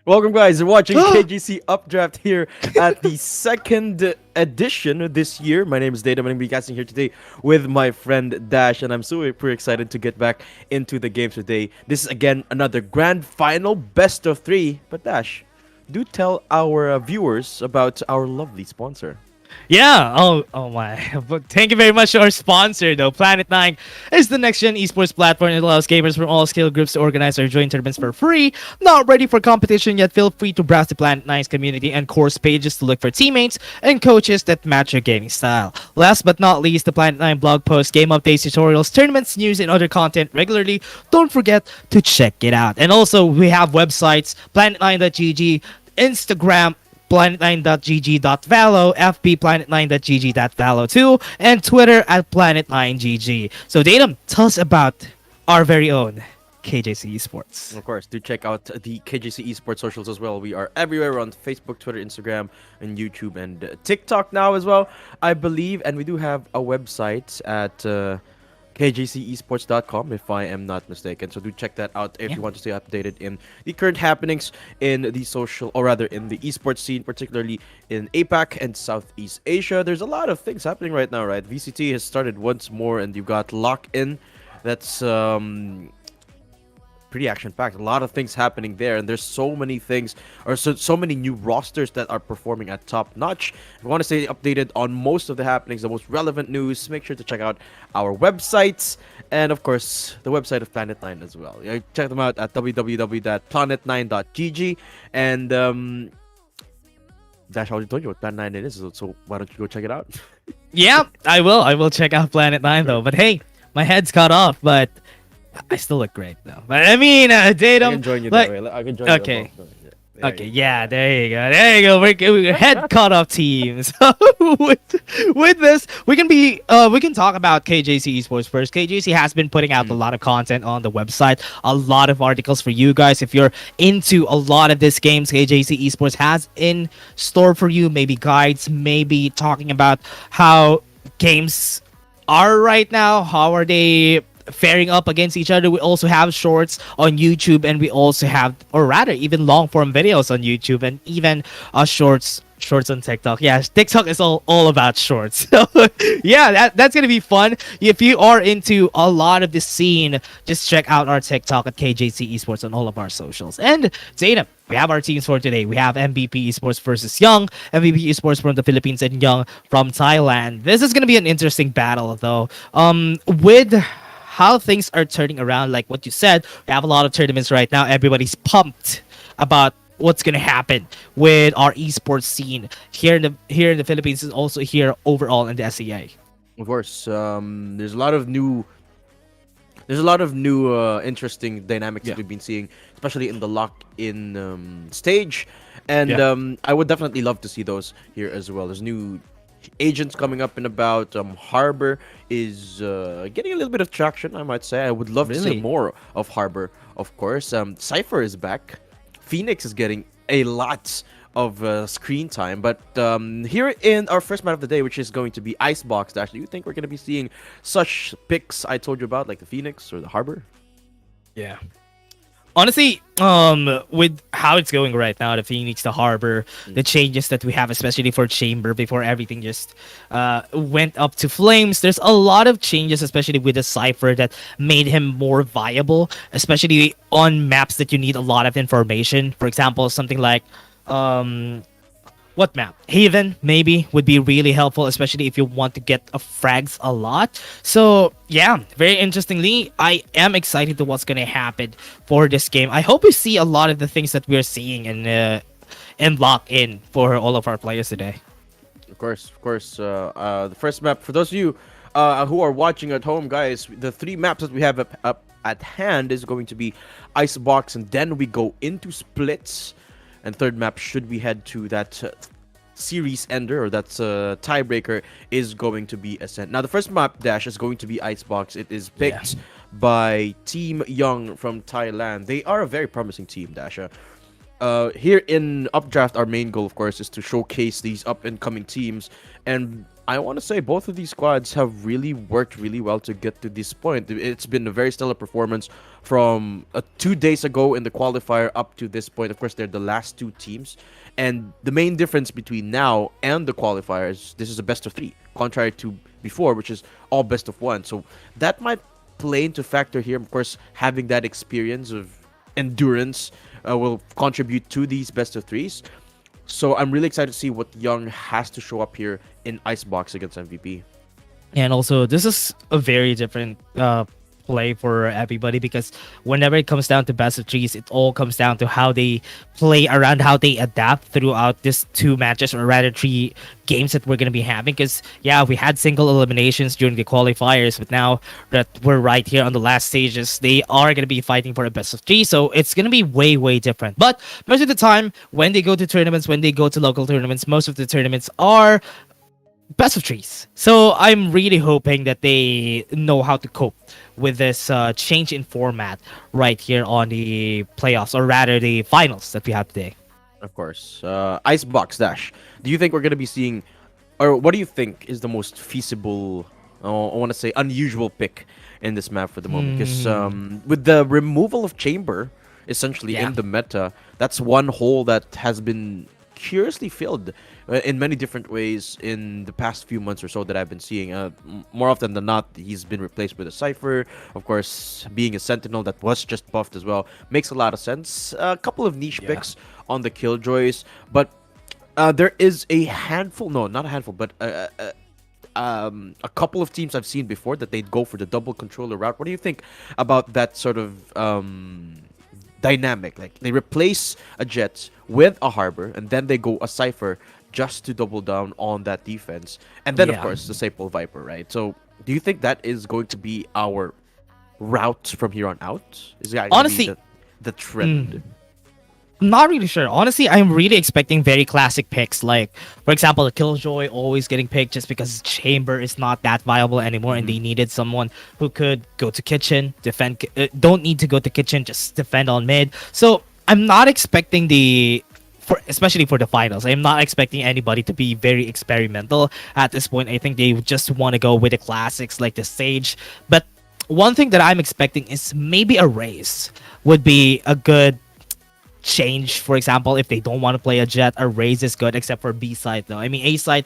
Welcome, guys. You're watching KJC Updraft here at the second edition this year. My name is Data. I'm going to be casting here today with my friend Dash, and I'm super excited to get back into the games today. This is again another grand final, best of three. But Dash, do tell our viewers about our lovely sponsor. Yeah. Oh my. But thank you very much to our sponsor, though. Planet9 is the next gen esports platform. It allows gamers from all skill groups to organize or join tournaments for free. Not ready for competition yet? Feel free to browse the Planet9's community and course pages to look for teammates and coaches that match your gaming style. Last but not least, the Planet9 blog posts game updates, tutorials, tournaments, news, and other content regularly. Don't forget to check it out. And also, we have websites: planet9.gg, Instagram planet9.gg.valo, FB planet9.gg.valo too, and Twitter at planet9gg. So Datum, tell us about our very own KJC Esports. Of course, do check out the KJC Esports socials as well. We are everywhere on Facebook, Twitter, Instagram, and YouTube, and TikTok now as well, I believe. And we do have a website at kjcesports.com, if I am not mistaken. So do check that out if you want to stay updated in the current happenings in the social, or rather in the esports scene, particularly in APAC and Southeast Asia. There's a lot of things happening right now, right? VCT has started once more, and you've got Lock-In. That's pretty action-packed. A lot of things happening there, and there's so many things, or so many new rosters that are performing at top notch. If you want to stay updated on most of the happenings, the most relevant news, make sure to check out our websites, and of course the website of Planet9 as well. Check them out at www.planet9.gg. And Dash already told you what Planet9 is, so why don't you go check it out? Yeah, I will. I will check out Planet9 though. But hey, my head's cut off, but I still look great though. But I mean, Datum. I can join you like, that way. I can join okay. you. Okay, yeah, there you go. There you go. We're head cut off teams. with this, we can talk about KJC Esports first. KJC has been putting out a lot of content on the website, a lot of articles for you guys. If you're into a lot of these games, KJC Esports has in store for you. Maybe guides, maybe talking about how games are right now. How are they faring up against each other? We also have shorts on YouTube, and we also have, or rather, even long form videos on YouTube, and even shorts on TikTok. Yeah, TikTok is all about shorts. So yeah, that's gonna be fun. If you are into a lot of the scene, just check out our TikTok at KJC Esports on all of our socials. And Zayna, we have our teams for today. We have MVP Esports versus Young, MVP Esports from the Philippines, and Young from Thailand. This is gonna be an interesting battle though. With how things are turning around, like what you said, we have a lot of tournaments right now. Everybody's pumped about what's gonna happen with our esports scene here in the Philippines, and also here overall in the SEA. Of course, there's a lot of new interesting dynamics that we've been seeing, especially in the lock-in stage, and I would definitely love to see those here as well. There's new agents coming up and about. Harbor is getting a little bit of traction, I might say. I would love to see more of Harbor, of course. Cypher is back. Phoenix is getting a lot of screen time. But here in our first match of the day, which is going to be Icebox Dash, do you think we're going to be seeing such picks I told you about, like the Phoenix or the Harbor? Yeah. Honestly, with how it's going right now, the Phoenix, the Harbor, the changes that we have, especially for Chamber, before everything just went up to flames, there's a lot of changes, especially with the Cypher, that made him more viable, especially on maps that you need a lot of information. For example, something like what map? Haven, maybe, would be really helpful, especially if you want to get frags a lot. So, yeah, very interestingly, I am excited to what's going to happen for this game. I hope we see a lot of the things that we're seeing in Lock-In for all of our players today. Of course. The first map, for those of you who are watching at home, guys, the three maps that we have up at hand is going to be Icebox, and then we go into Splits. And third map, should we head to that series ender, or that's tiebreaker, is going to be Ascent. Now, the first map, Dash, is going to be Icebox. It is picked by Team Young from Thailand. They are a very promising team, Dasha. Here in Updraft, our main goal, of course, is to showcase these up-and-coming teams. And I want to say both of these squads have really worked really well to get to this point. It's been a very stellar performance from 2 days ago in the qualifier up to this point. Of course, they're the last two teams. And the main difference between now and the qualifier is this is a best of three, contrary to before, which is all best of one. So that might play into factor here. Of course, having that experience of endurance will contribute to these best of threes. So I'm really excited to see what Young has to show up here in Icebox against MVP. And also, this is a very different play for everybody because whenever it comes down to best of threes, it all comes down to how they play around, how they adapt throughout this 2 matches or rather 3 games that we're going to be having. Because, yeah, we had single eliminations during the qualifiers, but now that we're right here on the last stages, they are going to be fighting for a best of 3. So it's going to be way, way different. But most of the time, when they go to tournaments, when they go to local tournaments, most of the tournaments are best of threes. So I'm really hoping that they know how to cope with this change in format right here on the playoffs, or rather the finals that we have today. Of course. Icebox Dash. Do you think we're going to be seeing, or what do you think is the most feasible, I want to say unusual pick in this map for the moment? Because with the removal of Chamber, essentially in the meta, that's one hole that has been curiously filled in many different ways in the past few months or so that I've been seeing. More often than not, he's been replaced with a Cypher. Of course, being a Sentinel that was just buffed as well makes a lot of sense. A couple of niche picks on the Killjoys, but there is a handful, no, not a handful, but a couple of teams I've seen before that they'd go for the double controller route. What do you think about that sort of dynamic? Like they replace a Jet with a Harbor and then they go a Cypher just to double down on that defense, and then of course the Staple Viper, right? So do you think that is going to be our route from here on out? Is that honestly the trend? I'm not really sure. Honestly, I'm really expecting very classic picks. Like, for example, the Killjoy always getting picked just because Chamber is not that viable anymore, and they needed someone who could go to kitchen, defend. Don't need to go to kitchen, just defend on mid. So I'm not expecting especially for the finals, I'm not expecting anybody to be very experimental at this point. I think they just want to go with the classics like the Sage. But one thing that I'm expecting is maybe a Raze would be a good change. For example, if they don't want to play a Jet, a Raze is good, except for B side though. I mean, A side,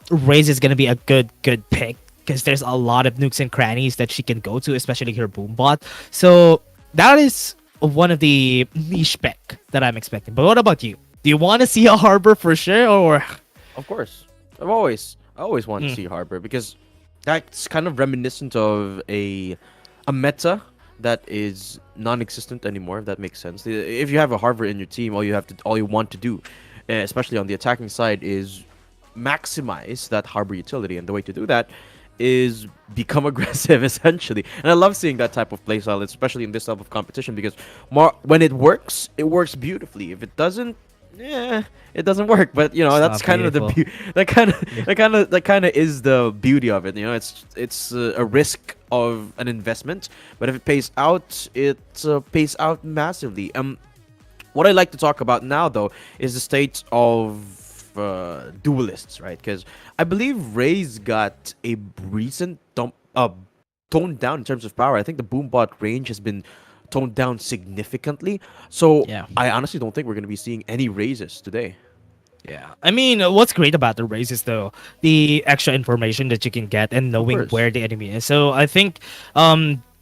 Raze is gonna be a good pick because there's a lot of nooks and crannies that she can go to, especially her Boombot. So that is one of the niche pick that I'm expecting. But what about you? Do you want to see a Harbor for sure, or? Of course, I always want to see Harbor because that's kind of reminiscent of a meta that is non-existent anymore, if that makes sense. If you have a Harbor in your team, all you want to do, especially on the attacking side, is maximize that Harbor utility, and the way to do that is become aggressive essentially. And I love seeing that type of playstyle, especially in this type of competition, because when it works beautifully. If it doesn't, it doesn't work. But you know, that's kind of that kind of is the beauty of it. You know, it's a risk of an investment, but if it pays out, it pays out massively. What I like to talk about now though is the state of duelists, right? Because I believe Raze got a recent toned down in terms of power. I think the Boombot range has been toned down significantly. So I honestly don't think we're going to be seeing any raises today. Yeah, I mean, what's great about the race is though the extra information that you can get and knowing where the enemy is. So I think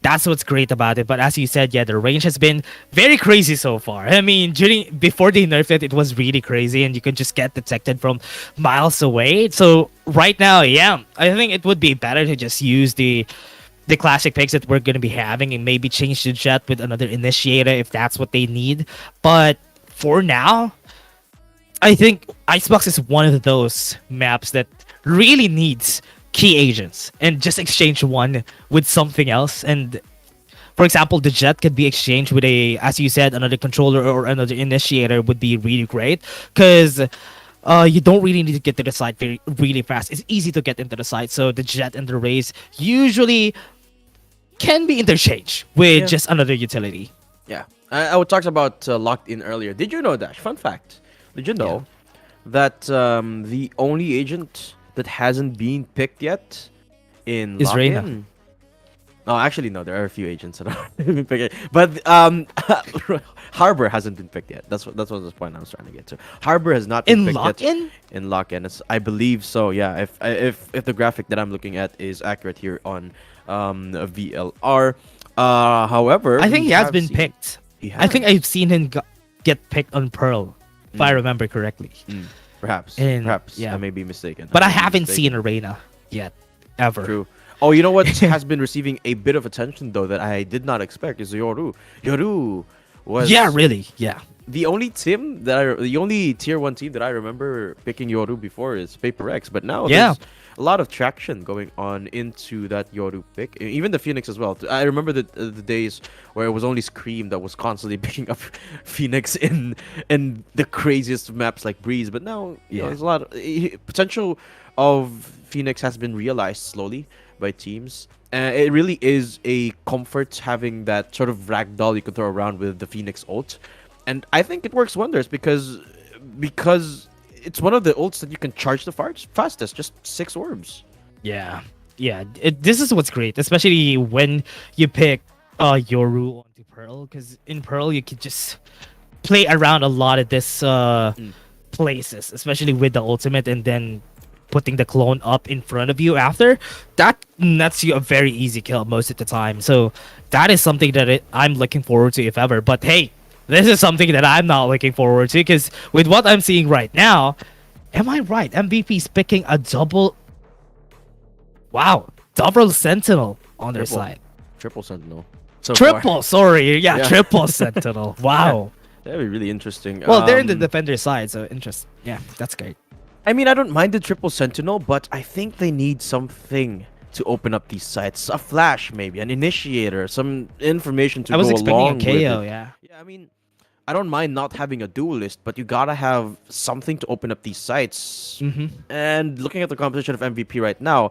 that's what's great about it. But as you said, the range has been very crazy so far. I mean, before they nerfed it, it was really crazy, and you could just get detected from miles away. So right now, I think it would be better to just use the classic picks that we're going to be having and maybe change the Jet with another initiator if that's what they need. But for now, I think Icebox is one of those maps that really needs key agents and just exchange one with something else. And for example, the Jet could be exchanged with as you said, another controller or another initiator would be really great, because you don't really need to get to the site really fast. It's easy to get into the site, so the Jet and the Raze usually can be interchanged with just another utility. Yeah, I talked about locked in earlier. Did you know, Dash? Fun fact. Did you know that the only agent that hasn't been picked yet in Is Reina. lock-in. Oh, actually, no. There are a few agents that are been picked, but Harbor hasn't been picked yet. That's what the point I was trying to get to. Harbor has not been In picked yet lock-in? in lock-in. I believe so. Yeah. If the graphic that I'm looking at is accurate here on VLR. However, I think he we has have been seen- picked. He I think has. I've seen him get picked on Pearl, if I Mm. remember correctly. Perhaps. And- Perhaps. yeah. I may be mistaken. But I may be haven't mistaken. seen Arena yet, ever. True. Oh, you know what has been receiving a bit of attention though that I did not expect is Yoru. Yoru was Yeah, really. Yeah. the only tier 1 team that I remember picking Yoru before is Paper X, but now Yeah. there's a lot of traction going on into that Yoru pick. Even the Phoenix as well. I remember the days where it was only Scream that was constantly picking up Phoenix in the craziest maps like Breeze, but now Yeah. there's a lot of potential of Phoenix has been realized slowly by teams. It really is a comfort having that sort of ragdoll you can throw around with the Phoenix ult, and I think it works wonders because it's one of the ults that you can charge the fastest, just 6 orbs. Yeah. Yeah. This is what's great, especially when you pick Yoru onto Pearl, because in Pearl you can just play around a lot of this places, especially with the ultimate, and then putting the clone up in front of you after that nets you a very easy kill most of the time. So that is something that I'm looking forward to if ever. But hey, this is something that I'm not looking forward to, because with what I'm seeing right now, am I right? MVP's picking a double Sentinel on their Triple. side. Triple Sentinel. So far. Triple, sorry. Yeah, Yeah. triple Sentinel. Wow. That'd be really interesting. Well, they're in the defender side, so interesting. Yeah, that's great. I mean, I don't mind the Triple Sentinel, but I think they need something to open up these sites. A flash, maybe, an initiator, some information to I was go expecting along a KO, with it. yeah. Yeah, I mean, I don't mind not having a duelist, but you gotta have something to open up these sites. Mm-hmm. And looking at the composition of MVP right now,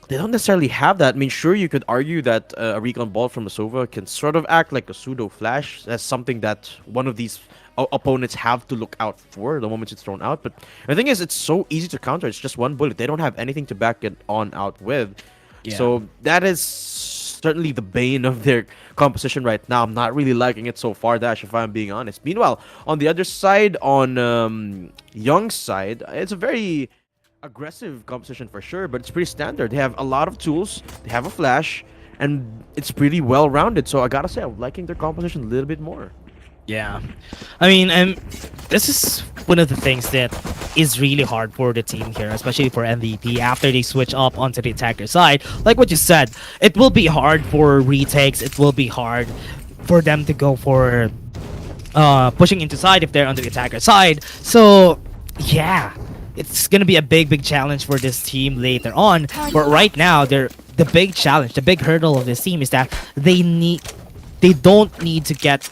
they don't necessarily have that. I mean, sure, you could argue that a recon ball from Asova can sort of act like a pseudo flash. That's something that one of these opponents have to look out for the moment it's thrown out. But the thing is, it's so easy to counter. It's just one bullet. They don't have anything to back it on out with. Yeah. So that is certainly the bane of their composition right now. I'm not really liking it so far, Dash, if I'm being honest. Meanwhile, on the other side, on Young's side, it's a very aggressive composition for sure, but it's pretty standard. They have a lot of tools, they have a flash, and it's pretty well rounded. So I gotta say, I'm liking their composition a little bit more. Yeah. I mean, this is one of the things that is really hard for the team here, especially for MVP, after they switch up onto the attacker side. Like what you said, it will be hard for retakes, it will be hard for them to go for pushing into side if they're on the attacker side. So, yeah. It's gonna be a big challenge for this team later on. But right now, the big challenge, the big hurdle of this team is that they don't need to get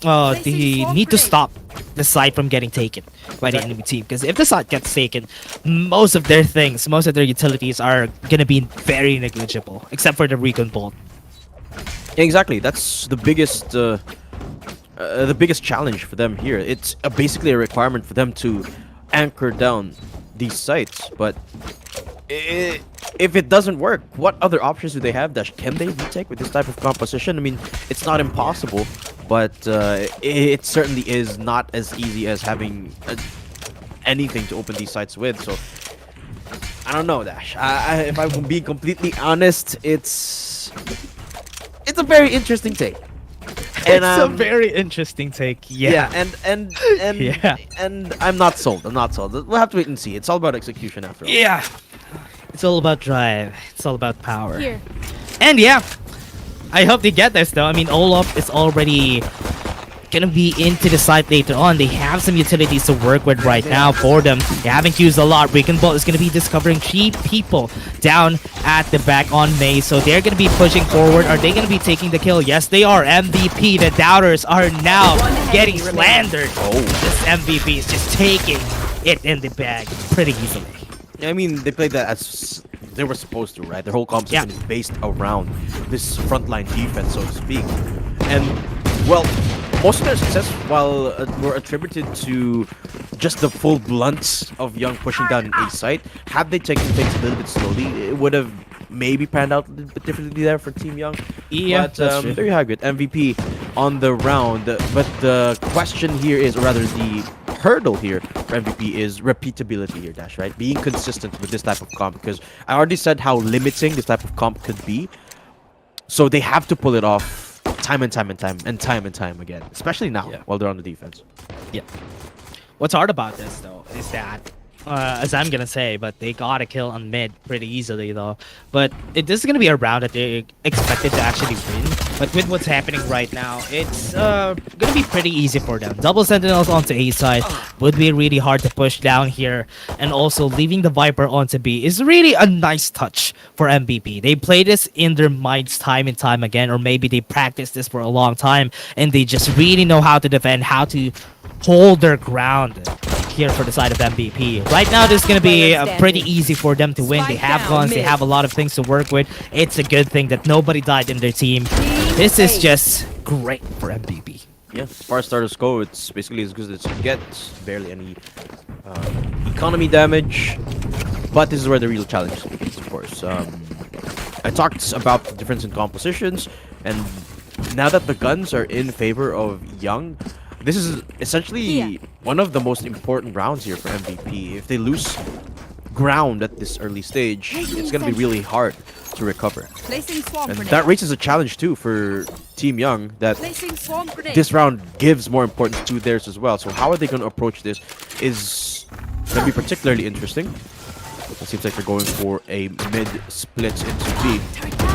they need to stop the site from getting taken by the enemy team. Because if the site gets taken, most of their utilities are gonna be very negligible, except for the recon bolt. Exactly, that's the biggest challenge for them here. It's basically a requirement for them to anchor down these sites, but if it doesn't work, what other options do they have, Dash? Can they retake with this type of composition? I mean, it's not impossible, but it certainly is not as easy as having anything to open these sites with. So I don't know, Dash. If I'm being completely honest, it's a very interesting take. And, It's a very interesting take. Yeah. and Yeah. and I'm not sold. We'll have to wait and see. It's all about execution after all. Yeah. It's all about drive. It's all about power. Here. And yeah, I hope they get this though. I mean, Olaf is already gonna be into the site later on. They have some utilities to work with right now for them. They haven't used a lot. Recon Bolt is gonna be discovering 3 people down at the back on May, so they're gonna be pushing forward. Are they gonna be taking the kill? Yes, they are. MVP, the doubters are now getting slandered. Oh, this MVP is just taking it in the bag pretty easily. I mean, they played that as they were supposed to, right? Their whole composition is based around this frontline defense, so to speak. And, well, most of their success were attributed to just the full blunts of Young pushing down an A site. Had they taken things a little bit slowly, it would have maybe panned out a little bit differently there for Team Young. Yeah, but there you have it, MVP on the round. But the question here is, or rather the hurdle here for MVP is repeatability here, Dash, right? Being consistent with this type of comp, because I already said how limiting this type of comp could be. So they have to pull it off time and time again, especially now while they're on the defense. Yeah. What's hard about this though is that, as I'm gonna say, but they got a kill on mid pretty easily though. But this is gonna be a round that they expected to actually win. But with what's happening right now, it's gonna be pretty easy for them. Double Sentinels onto A side would be really hard to push down here, and also leaving the Viper onto B is really a nice touch for MVP. They play this in their minds time and time again, or maybe they practiced this for a long time and they just really know how to defend, how to hold their ground here for the side of MVP. Right now, this is going to be pretty easy for them to win. They have guns, they have a lot of things to work with. It's a good thing that nobody died in their team. This is just great for MVP. Yeah, as far as starters go, it's basically as good as it gets. Barely any economy damage. But this is where the real challenge begins, of course. I talked about the difference in compositions, and now that the guns are in favor of Young, this is essentially one of the most important rounds here for MVP. If they lose ground at this early stage, it's going to be really hard to recover. And that raises a challenge too for Team Young, that this round gives more importance to theirs as well. So how are they going to approach this is going to be particularly interesting. It seems like they're going for a mid split into B.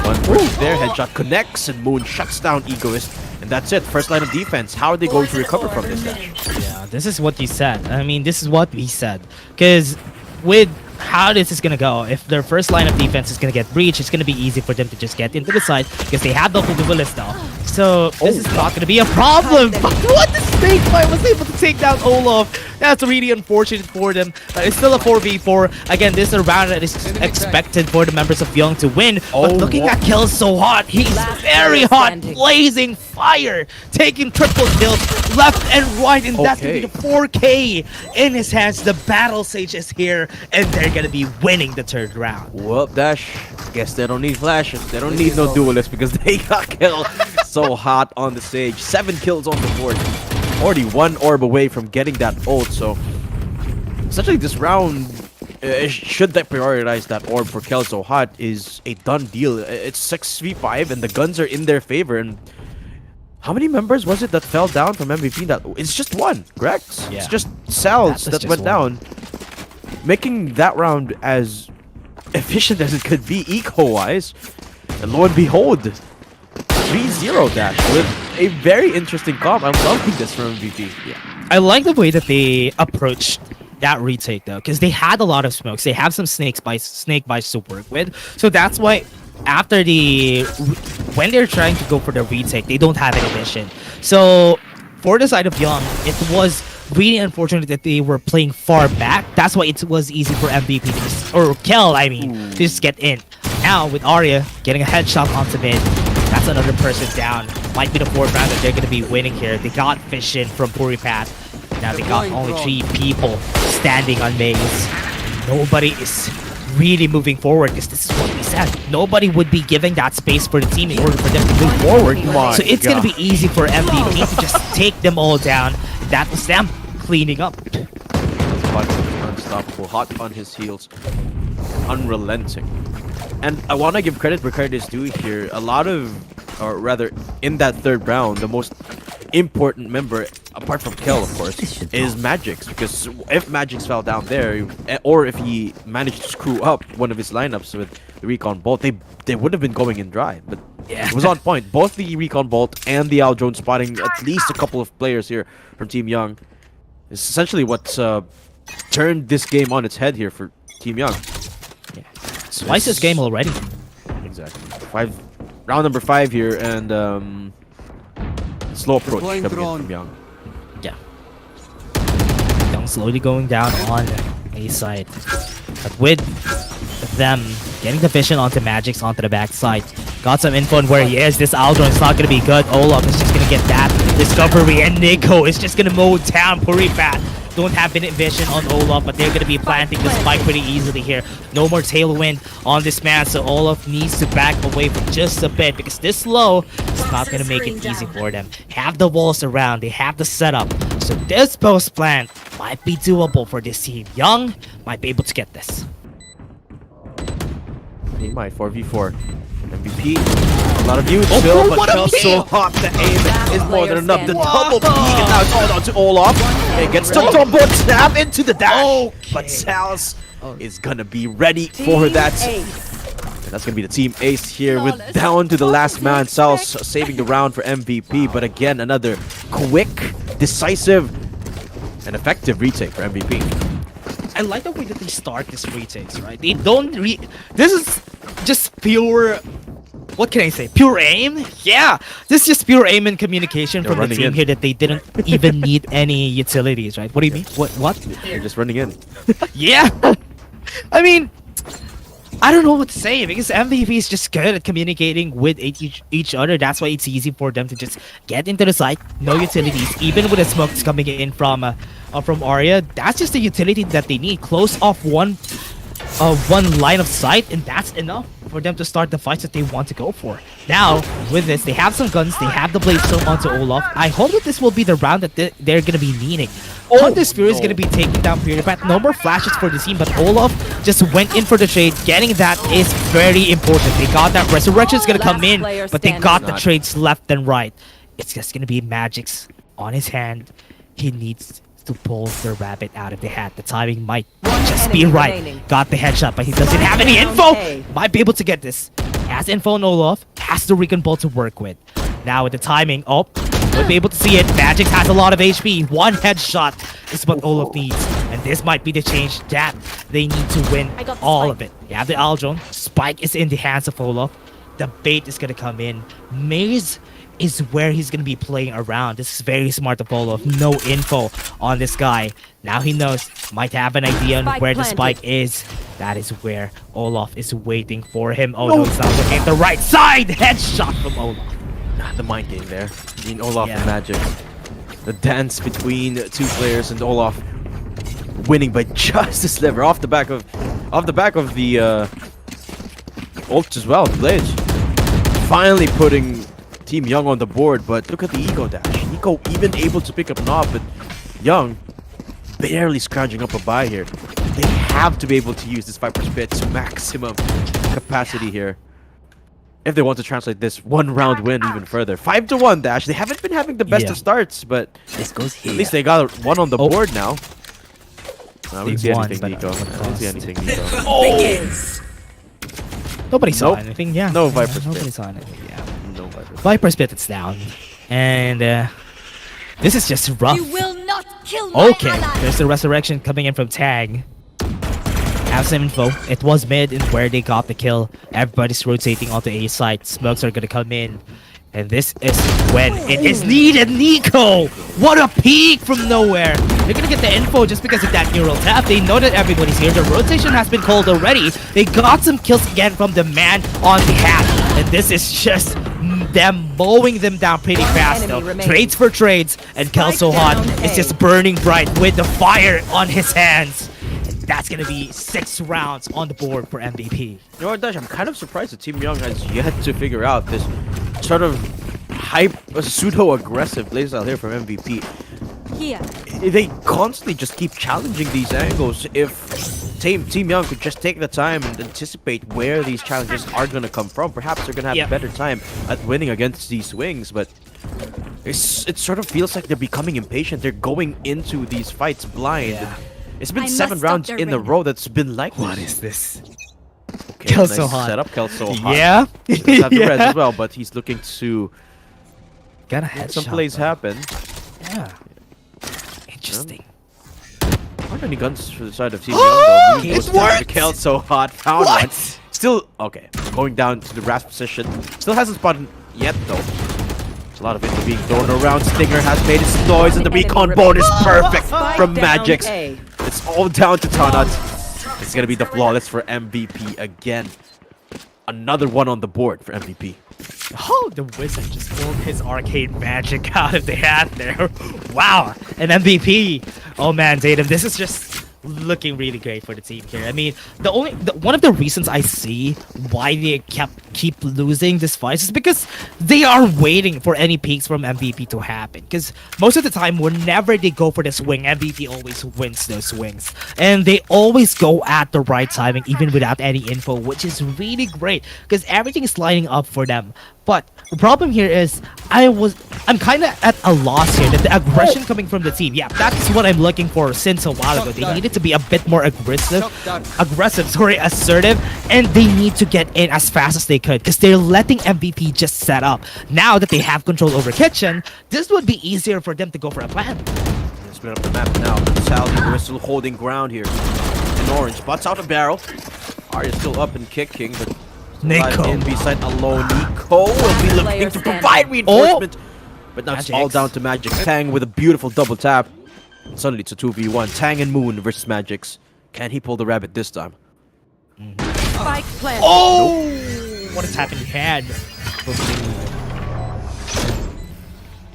One push there, headshot connects, and Moon shuts down Egoist. And that's it, first line of defense. How are they going to recover from this? Yeah, this is what you said. I mean, this is what we said. Because with how this is going to go, if their first line of defense is going to get breached, it's going to be easy for them to just get into the side because they have double duelists now. So this is not going to be a problem. But what the Snake Bite was able to take down Olaf. That's really unfortunate for them. It's still a 4v4. Again, this is a round that is expected for the members of Young to win. But looking at kills so hot, he's very hot, blazing fire, taking triple kills left and right, and that's going to be the 4K in his hands. The Battle Sage is here, and they're going to be winning the third round. Well, Dash, guess they don't need flashes. They don't need no duelists because they got killed so hot on the Sage. 7 kills on the board. Already 1 orb away from getting that ult, so essentially this round, should they prioritize that orb for Kel so hot, is a done deal. It's 6v5 and the guns are in their favor. And how many members was it that fell down from MVP? That it's just 1, correct? Yeah. It's just cells that went down, making that round as efficient as it could be eco-wise. And lo and behold, 3-0 Dash with a very interesting comp. I'm loving this from MVP. Yeah. I like the way that they approached that retake though, because they had a lot of smokes. They have some snake bites to work with. So that's why after when they're trying to go for the retake, they don't have any vision. So for the side of Young, it was really unfortunate that they were playing far back. That's why it was easy for MVP to just, or Kel, I mean, to just get in. Now with Arya getting a headshot onto mid, that's another person down. Might be the 4th round that they're going to be winning here. They got vision from Puripat. Now they got only 3 people standing on maze. Nobody is really moving forward because this is what we said. Nobody would be giving that space for the team in order for them to move forward. So it's going to be easy for MVP to just take them all down. That was them cleaning up. Unstoppable, hot on his heels, unrelenting. And I want to give credit where credit is due here. A lot of, or rather, in that 3rd round, the most important member, apart from Kel, of course, is Magix. Because if Magix fell down there, or if he managed to screw up one of his lineups with the Recon Bolt, they would have been going in dry. But it was on point. Both the Recon Bolt and the Al Jones spotting at least a couple of players here from Team Young is essentially what turned this game on its head here for Team Young. Twice this game already. Exactly. Round number 5 here, and slow approach coming in from Young. Yeah. Young slowly going down on A side. But with them getting the vision onto Magix onto the backside, got some info on where he is. This Aldron is not going to be good. Olaf is just going to get that discovery, and Nico is just going to mow down Puripat. don't have vision on Olaf, but they're going to be planting the spike pretty easily here. No more tailwind on this man, so Olaf needs to back away for just a bit because this low is not going to make it easy for them. Have the walls around, they have the setup, so this post plant might be doable for this team. Young might be able to get this. He might 4v4. MVP, a lot of views still, but so hot. The aim is more than enough. The double peek, and now it's all down to Olaf. It gets stuck on board, snap into the dash. But Sal's is gonna be ready for that. And that's gonna be the team ace here with down to the last man. Sal's saving the round for MVP, but again, another quick, decisive, and effective retake for MVP. I like the way that they start this retakes, right? They don't this is just pure, what can I say? Pure aim? Yeah, this is just pure aim and communication from the team here that they didn't even need any utilities, right? What do you mean? What? They're just running in. Yeah. I mean, I don't know what to say because MVP is just good at communicating with each other. That's why it's easy for them to just get into the site, no utilities, even with the smokes coming in from Arya. That's just the utility that they need. Close off one line of sight, and that's enough for them to start the fights that they want to go for. Now, with this, they have some guns, they have the blade still onto Olaf. I hope that this will be the round that they're gonna be needing. Hunter's Fury is gonna be taking down Puripat. No more flashes for the team, but Olaf just went in for the trade. Getting that is very important. They got that. Resurrection's gonna come in, but they got the trades left and right. It's just gonna be Magic's on his hand. He needs to pull the rabbit out of the hat. The timing might just be right. Got the headshot, but he doesn't have any info. Might be able to get this. Has info on Olaf. Has the recon ball to work with. Now with the timing, would be able to see it. Magix has a lot of HP. One headshot is what Olaf needs. And this might be the change that they need to win all of it. You have the Aldron. Spike is in the hands of Olaf. The bait is going to come in. Maze is where he's going to be playing around. This is very smart of Olaf. No info on this guy. Now he knows. Might have an idea on where the spike is. That is where Olaf is waiting for him. Oh no, he's not looking at the right side. Headshot from Olaf. The mind game there between Olaf and Magic. The dance between two players and Olaf winning by just a sliver off the back of the ult as well. Blades finally putting Team Young on the board, but look at the eco dash. Nico even able to pick up an off, but Young barely scrounging up a buy here. They have to be able to use this Viper's Pit to maximum capacity here if they want to translate this one round win even further. 5-1 dash. They haven't been having the best of starts, but this goes here. At least they got one on the board now. I didn't see anything, Nico. I didn't see anything, Nico. Nobody saw anything, yeah. No Viper's Pit. Nobody saw anything, yeah. No Viper's Pit. Viper's Pit, it's down. And this is just rough. You will not kill my ally. There's the resurrection coming in from Tag. Have some info. It was mid and where they got the kill. Everybody's rotating onto A site. Smokes are gonna come in. And this is when it is needed. Nico! What a peek from nowhere. They're gonna get the info just because of that neural tap. They know that everybody's here. The rotation has been called already. They got some kills again from the man on the hat. And this is just them mowing them down pretty fast though. Trades for trades. And Kelso Hot is just burning bright with the fire on his hands. That's gonna be 6 rounds on the board for MVP. You know what, Dash? I'm kind of surprised that Team Young has yet to figure out this sort of pseudo-aggressive playstyle here from MVP. Here. They constantly just keep challenging these angles. If Team Young could just take the time and anticipate where these challenges are gonna come from, perhaps they're gonna have a better time at winning against these swings. But it sort of feels like they're becoming impatient. They're going into these fights blind. Yeah. It's been 7 rounds in a row that's been like What is this? Okay, Kelso nice Hot. setup, Kelso Hot. Yeah. He does have the res as well, but he's looking to Got a let headshot. some plays happen. Yeah. Interesting. Aren't any guns for the side of Team Young though? Moon goes It down to worked! Kelso Hot. Found What? one. Still okay. Going down to the RAS position. Still hasn't spotted yet though. There's a lot of it being thrown around. Stinger has made its noise, and the recon bonus perfect from Magix. It's all down to Tanat. It's gonna be the flawless for MVP again. Another one on the board for MVP. Oh, the wizard just pulled his arcade magic out of the hat there. Wow, an MVP. Oh man, Tatum, this is just looking really great for the team here. I mean, one of the reasons I see why they keep losing this fight is because they are waiting for any peaks from MVP to happen. Because most of the time, whenever they go for the swing, MVP always wins those swings, and they always go at the right timing, even without any info, which is really great because everything is lining up for them. But the problem here is I'm kind of at a loss here. That the aggression coming from the team, yeah, that's what I'm looking for since a while ago. They needed to be a bit more assertive, and they need to get in as fast as they could because they're letting MVP just set up. Now that they have control over Kitchen, this would be easier for them to go for a plan. Split up the map now. Sally, we're still holding ground here. In orange, butts out a barrel. Arya's still up and kicking, but Nico in beside alone. Nico will be looking to provide reinforcement. But now it's all down to Magix. Tang with a beautiful double tap. Suddenly it's a 2v1. Tang and Moon versus Magix. Can he pull the rabbit this time? Spike planted. Oh! What a tap in the head.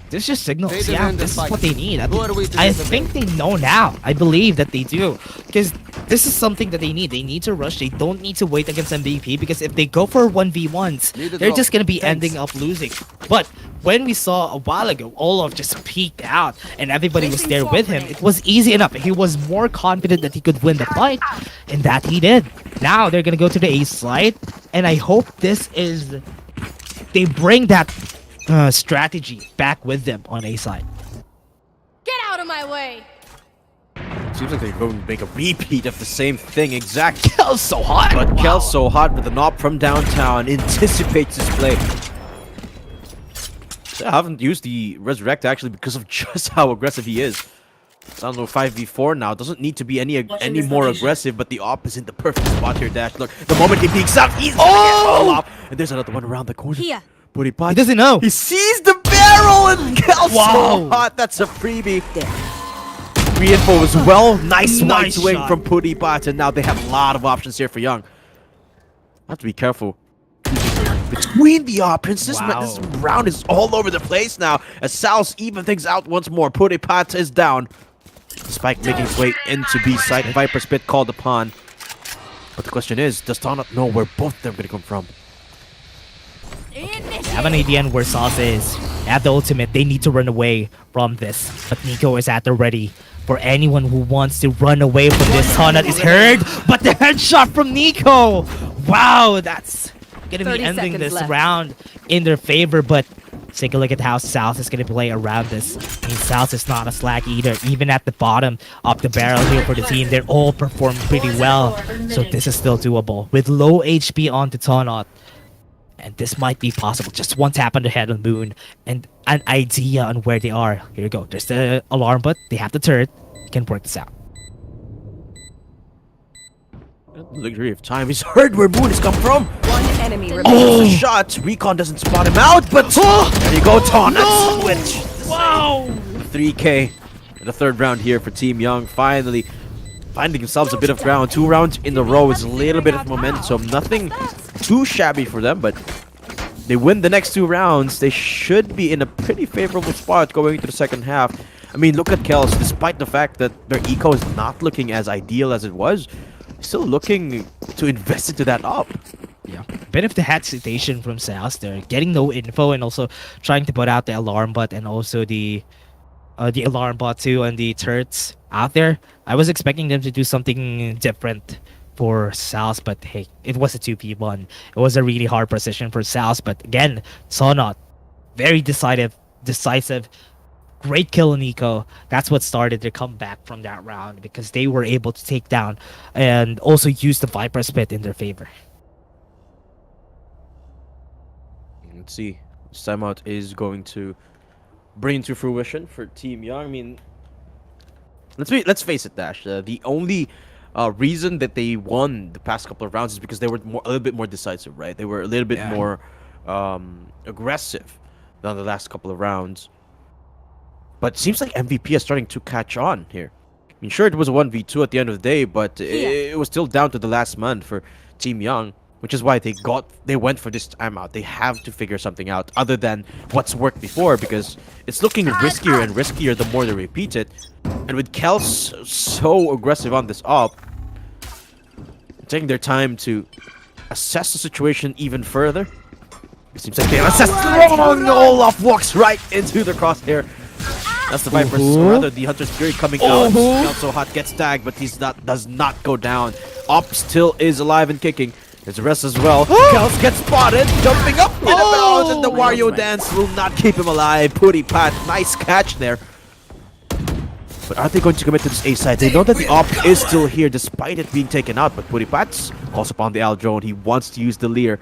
This just signals, yeah, this is what they need. I think they know now. I believe that they do. Because this is something that they need. They need to rush. They don't need to wait against MVP. Because if they go for 1v1s, they're just going to be ending up losing. But when we saw a while ago, Olaf just peeked out and everybody was there with him, it was easy enough. He was more confident that he could win the fight. And that he did. Now they're going to go to the A side. And I hope this is... They bring that... strategy back with them on A side. Get out of my way. Seems like they're going to make a repeat of the same thing exactly. Kel's so hot. But Kel's so hot with an op from downtown. Anticipates his play. I haven't used the Resurrect actually because of just how aggressive he is. I don't know, 5v4 now. Doesn't need to be any more aggressive, but the op is in the perfect spot here, Dash. Look, the moment he peeks out, he's gonna get all off. And there's another one around the corner. Here. He doesn't know. He sees the barrel and Kel's Wow. so hot. That's a freebie. Reinfo as well. Nice wide swing shot. from Puripat, and now they have a lot of options here for Young. Have to be careful. Between the options, this round is all over the place now. As Sal's even things out once more. Puripat is down. Spike making his way into B side. Viper Spit called upon. But the question is, does Tonat know where both of them are going to come from? They have an idea on where Sauce is. They have the ultimate. They need to run away from this. But Nico is at the ready for anyone who wants to run away from this. Tonat is hurt, but the headshot from Nico. Wow, that's going to be ending this round in their favor. But take a look at how South is going to play around this. I mean, South is not a slack either. Even at the bottom of the barrel here for the team, they're all performing pretty well. So this is still doable. With low HP on the Tonat. And this might be possible. Just one tap on the head on Moon and an idea on where they are. Here you go. There's the alarm, but they have the turret. You can work this out. Luxury of time. He's heard where Moon has come from. One enemy remains. Oh, shot. Recon doesn't spot him out, but there you go, Tonat. Switch. Wow. 3K in the third round here for Team Young. Finally finding themselves a bit of ground. 2 rounds in a row is a little bit of momentum. Nothing too shabby for them, but they win the next 2 rounds. They should be in a pretty favorable spot going into the second half. I mean, look at Kels. Despite the fact that their eco is not looking as ideal as it was, still looking to invest into that up. Yeah, bit of the hesitation from South there, getting no info and also trying to put out the alarm bot and also the alarm bot too and the turrets out there. I was expecting them to do something different for South, but hey, it was a 2v1. It was a really hard position for South, but again, Sonot, very decisive, great kill on Nico. That's what started their comeback from that round because they were able to take down and also use the Viper Spit in their favor. Let's see. This timeout is going to bring into fruition for Team Young. I mean, let's face it, Dash. The only reason that they won the past couple of rounds is because they were a little bit more decisive, right? They were a little bit more aggressive than the last couple of rounds. But it seems like MVP is starting to catch on here. I mean, sure, it was a 1v2 at the end of the day, but it was still down to the last man for Team Young. which is why they went for this timeout. They have to figure something out other than what's worked before, because it's looking riskier and riskier the more they repeat it. And with Kels so aggressive on this op, taking their time to assess the situation even further. It seems like they assess wrong. Olaf walks right into the crosshair. That's the Viper's, or rather the Hunter's Fury coming out. Also hot gets tagged, but does not go down. Op still is alive and kicking. There's the rest as well. Kels gets spotted, jumping up in the middle, and the Wario dance will not keep him alive. Putty Pat, nice catch there. But are they going to commit to this A side? They know that the op is still here despite it being taken out, but Putty Pat calls upon the Al drone. He wants to use the Leer.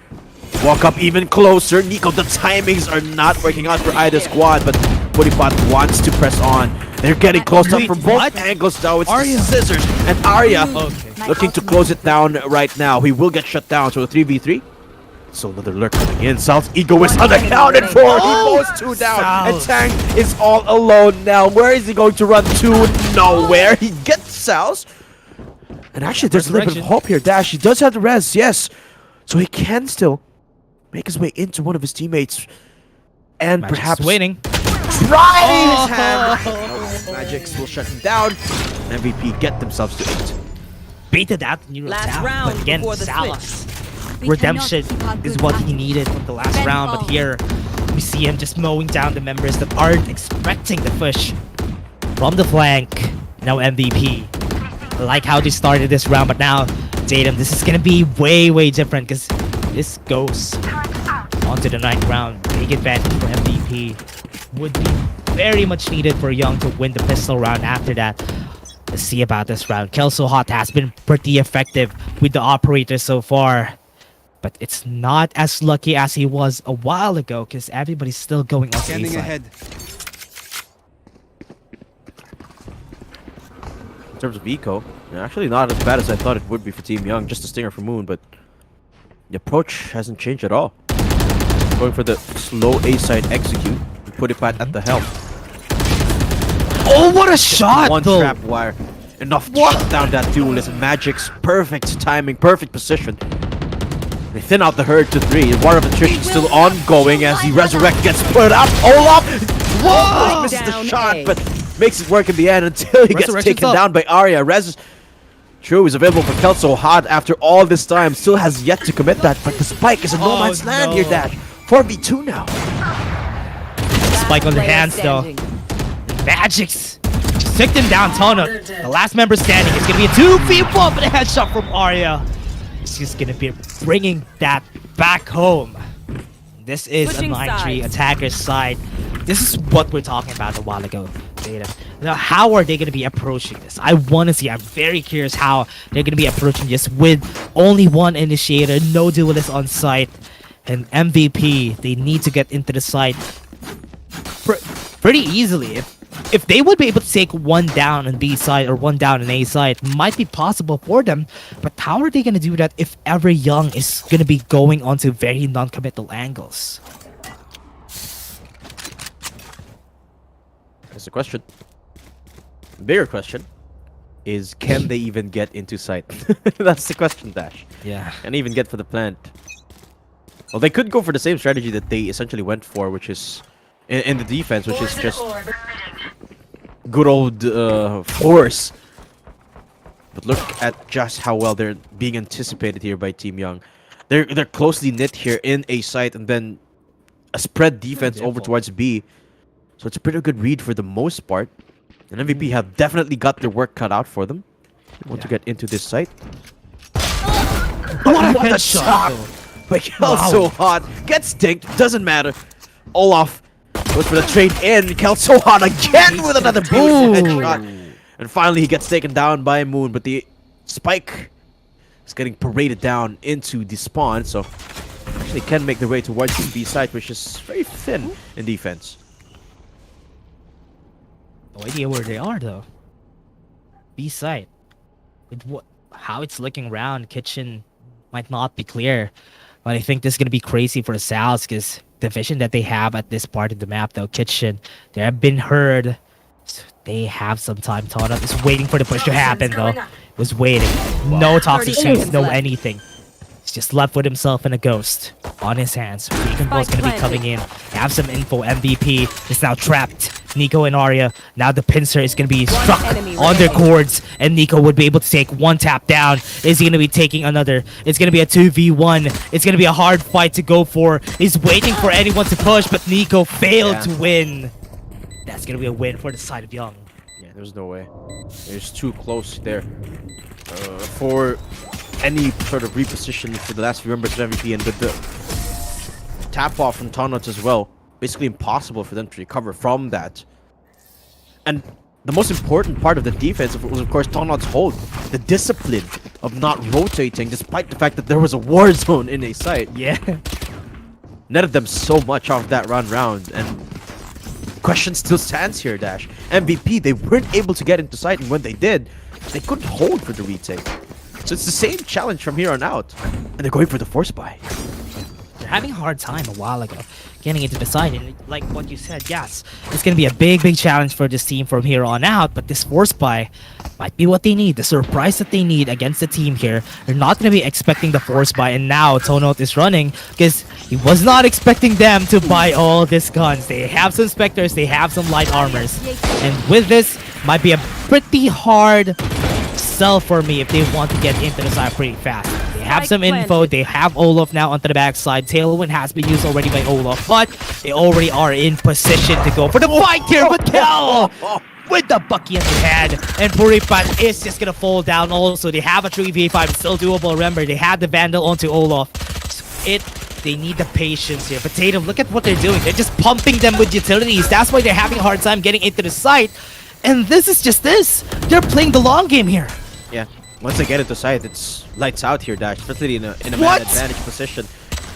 Walk up even closer. Nico, the timings are not working out for either squad, but Putty Pat wants to press on. They're getting close up from both angles now. It's the Scissors and Arya looking to close it down right now. He will get shut down, so a 3v3. So another lurk coming in. Sal's ego is unaccounted for. He mows 2 down, and Tang is all alone now. Where is he going to run to? Nowhere. He gets Sal's. And actually, there's a little bit of hope here. Dash, he does have the res, yes. So he can still make his way into one of his teammates. And Magic's perhaps waiting. try his hand. Magics will shut him down. MVP get themselves to 8. Baited out the neutral Last tower, round but again, before the Salas. Redemption is what he needed from the last round, but here we see him just mowing down the members that aren't expecting the push from the flank. Now MVP. I like how they started this round, but now Tatum, this is gonna be way different because this goes onto the 9th round. Big advantage for MVP. Would be very much needed for Young to win the pistol round after that. Let's see about this round. Kelso Hot has been pretty effective with the operator so far, but it's not as lucky as he was a while ago because everybody's still going on the ahead. In terms of eco, actually not as bad as I thought it would be for Team Young. Just a stinger for Moon, but the approach hasn't changed at all. Going for the slow A side execute. Put it back at the helm. Oh, what a shot! One though. trap wire. Enough to shut down that duelist. Magic's perfect timing, perfect position. They thin out the herd to 3. War of Attrition still ongoing as the Resurrect gets put up. Olaf! Whoa! Misses the shot, but makes it work in the end until he gets taken down by Arya. True is available for Kelso Hot after all this time. Still has yet to commit that, but the spike is a no man's land here, Dash. 4v2 now. Spike on the hands though. Magic's just took them down. Tona, the last member standing. It's gonna be a 2v1, but a headshot from Arya. It's just gonna be bringing that back home. This is Switching a 9-3 sides. attacker's side. This is what we're talking about a while ago, Data. Now, how are they gonna be approaching this? I want to see. I'm very curious how they're gonna be approaching this with only one initiator, no duelist on site, and MVP. They need to get into the site pretty easily. If they would be able to take one down on B side or one down on A side, it might be possible for them. But how are they going to do that if ever Young is going to be going onto very non-committal angles? That's the question. The bigger question is, can they even get into sight? That's the question, Dash. Yeah. And even get for the plant. Well, they could go for the same strategy that they essentially went for, which is in the defense, which is just good old force. But look at just how well they're being anticipated here by Team Young. They're closely knit here in A site, and then a spread defense over towards B. So it's a pretty good read for the most part. And MVP have definitely got their work cut out for them. They want to get into this site. What a headshot! Like, so hot. Gets dinked. Doesn't matter. Olaf goes for the trade in. Kelso Hot again with another beautiful headshot. And finally, he gets taken down by Moon. But the spike is getting paraded down into the spawn. So, actually can make their way towards the B side, which is very thin in defense. No idea where they are, though. B side. With how it's looking around, kitchen might not be clear. But I think this is going to be crazy for the Sal's because the vision that they have at this part of the map, though, kitchen, they have been heard. So they have some time. Taught is waiting for the push to happen, though. Was waiting. No toxic streaks, no anything. He's just left with himself and a ghost on his hands. Beacon Ball's gonna be coming in. Have some info. MVP is now trapped. Nico and Arya. Now the pincer is gonna be struck on their cords, and Nico would be able to take one tap down. Is he gonna be taking another? It's gonna be a 2v1. It's gonna be a hard fight to go for. He's waiting for anyone to push, but Nico failed to win. That's gonna be a win for the side of Young. Yeah, there's no way. It's too close there for any sort of reposition for the last few members of MVP, and the tap off from Tonot as well. Basically impossible for them to recover from that. And the most important part of the defense was, of course, Tonot's hold. The discipline of not rotating, despite the fact that there was a war zone in a site. Yeah. Netted them so much off that round, and question still stands here, Dash. MVP, they weren't able to get into sight, and when they did, they couldn't hold for the retake. So it's the same challenge from here on out, and they're going for the force buy. They're having a hard time a while ago getting into the side, and like what you said, yes, it's gonna be a big challenge for this team from here on out, but this force buy might be what they need, the surprise that they need against the team here. They're not gonna be expecting the force buy, and now Tonot is running because he was not expecting them to buy all these guns. They have some Spectres, they have some light armors, and with this, might be a pretty hard sell for me if they want to get into the side pretty fast. They have some info, they have Olaf now onto the backside. Tailwind has been used already by Olaf, but they already are in position to go for the fight here with Kel! With the Bucky in the head, and Puripat is just gonna fall down also. They have a 3v5, still doable. Remember, they had the Vandal onto Olaf. So they need the patience here. But Tatum, look at what they're doing. They're just pumping them with utilities. That's why they're having a hard time getting into the site. And this is just this. They're playing the long game here. Yeah, once they get into sight, it's lights out here, Dash, especially in a man advantage position.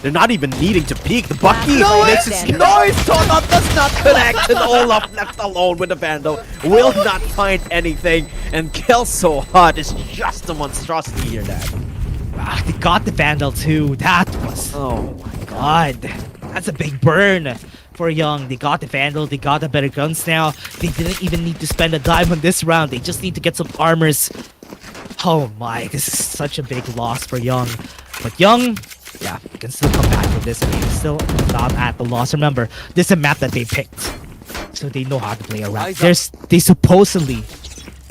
They're not even needing to peek. The Bucky makes its noise. Tonot does not connect, and Olaf left alone with the Vandal will not find anything. And Kill So Hot is just a monstrosity here, Dash. Ah, they got the Vandal too. That was, oh my god, that's a big burn for Young. They got the Vandal, they got the better guns now. They didn't even need to spend a dime on this round. They just need to get some armors. Oh my, this is such a big loss for Young. But Young, yeah, can still come back from this. And he's still not at the loss. Remember, this is a map that they picked, so they know how to play around. They supposedly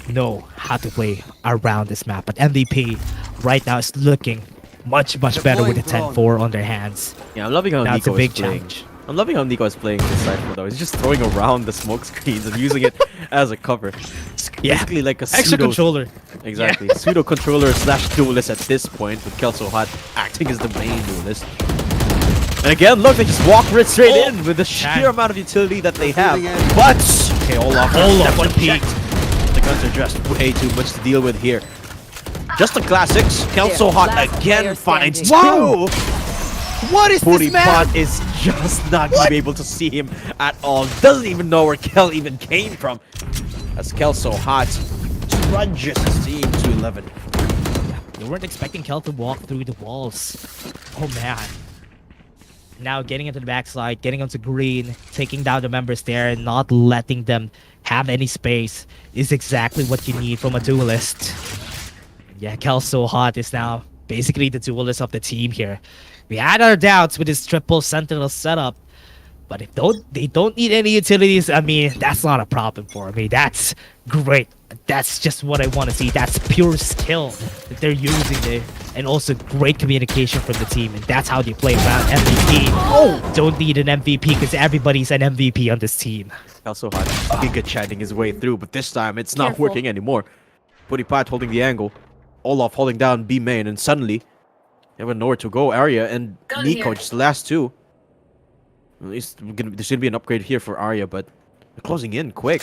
know how to play around this map. But MVP right now is looking much better with the 10-4 on their hands. Yeah, I'm loving how Now Nico it's a big is playing. challenge. I'm loving how Nico is playing this side though. He's just throwing around the smoke screens and using it as a cover. It's basically like a extra pseudo controller. Exactly. Pseudo controller slash duelist at this point, with Kelso Hot acting as the main duelist. And again, look, they just walk right straight in with the sheer amount of utility that they have. But okay, Olaf on peak. The guns are just way too much to deal with here. Just the classics. Kelso Hot again finds two. What is this map? Pot is just not gonna be able to see him at all. Doesn't even know where Kel even came from. As Kelso Hot trudges his team to 11. They weren't expecting Kel to walk through the walls. Oh man. Now getting into the backside, getting onto green, taking down the members there, and not letting them have any space is exactly what you need from a duelist. Yeah, Kelso Hot is now basically the duelist of the team here. We had our doubts with his triple sentinel setup, but if they don't need any utilities, I mean, that's not a problem for me. That's great. That's just what I want to see. That's pure skill that they're using there, and also great communication from the team, and that's how they play around MVP. Oh, don't need an MVP because everybody's an MVP on this team. Also Hot giga chatting his way through, but this time it's not working anymore. Puripat holding the angle, Olaf holding down B main, and suddenly they have nowhere to go. Arya and Nico, just the last two. At least there's gonna be an upgrade here for Arya, but they're closing in quick.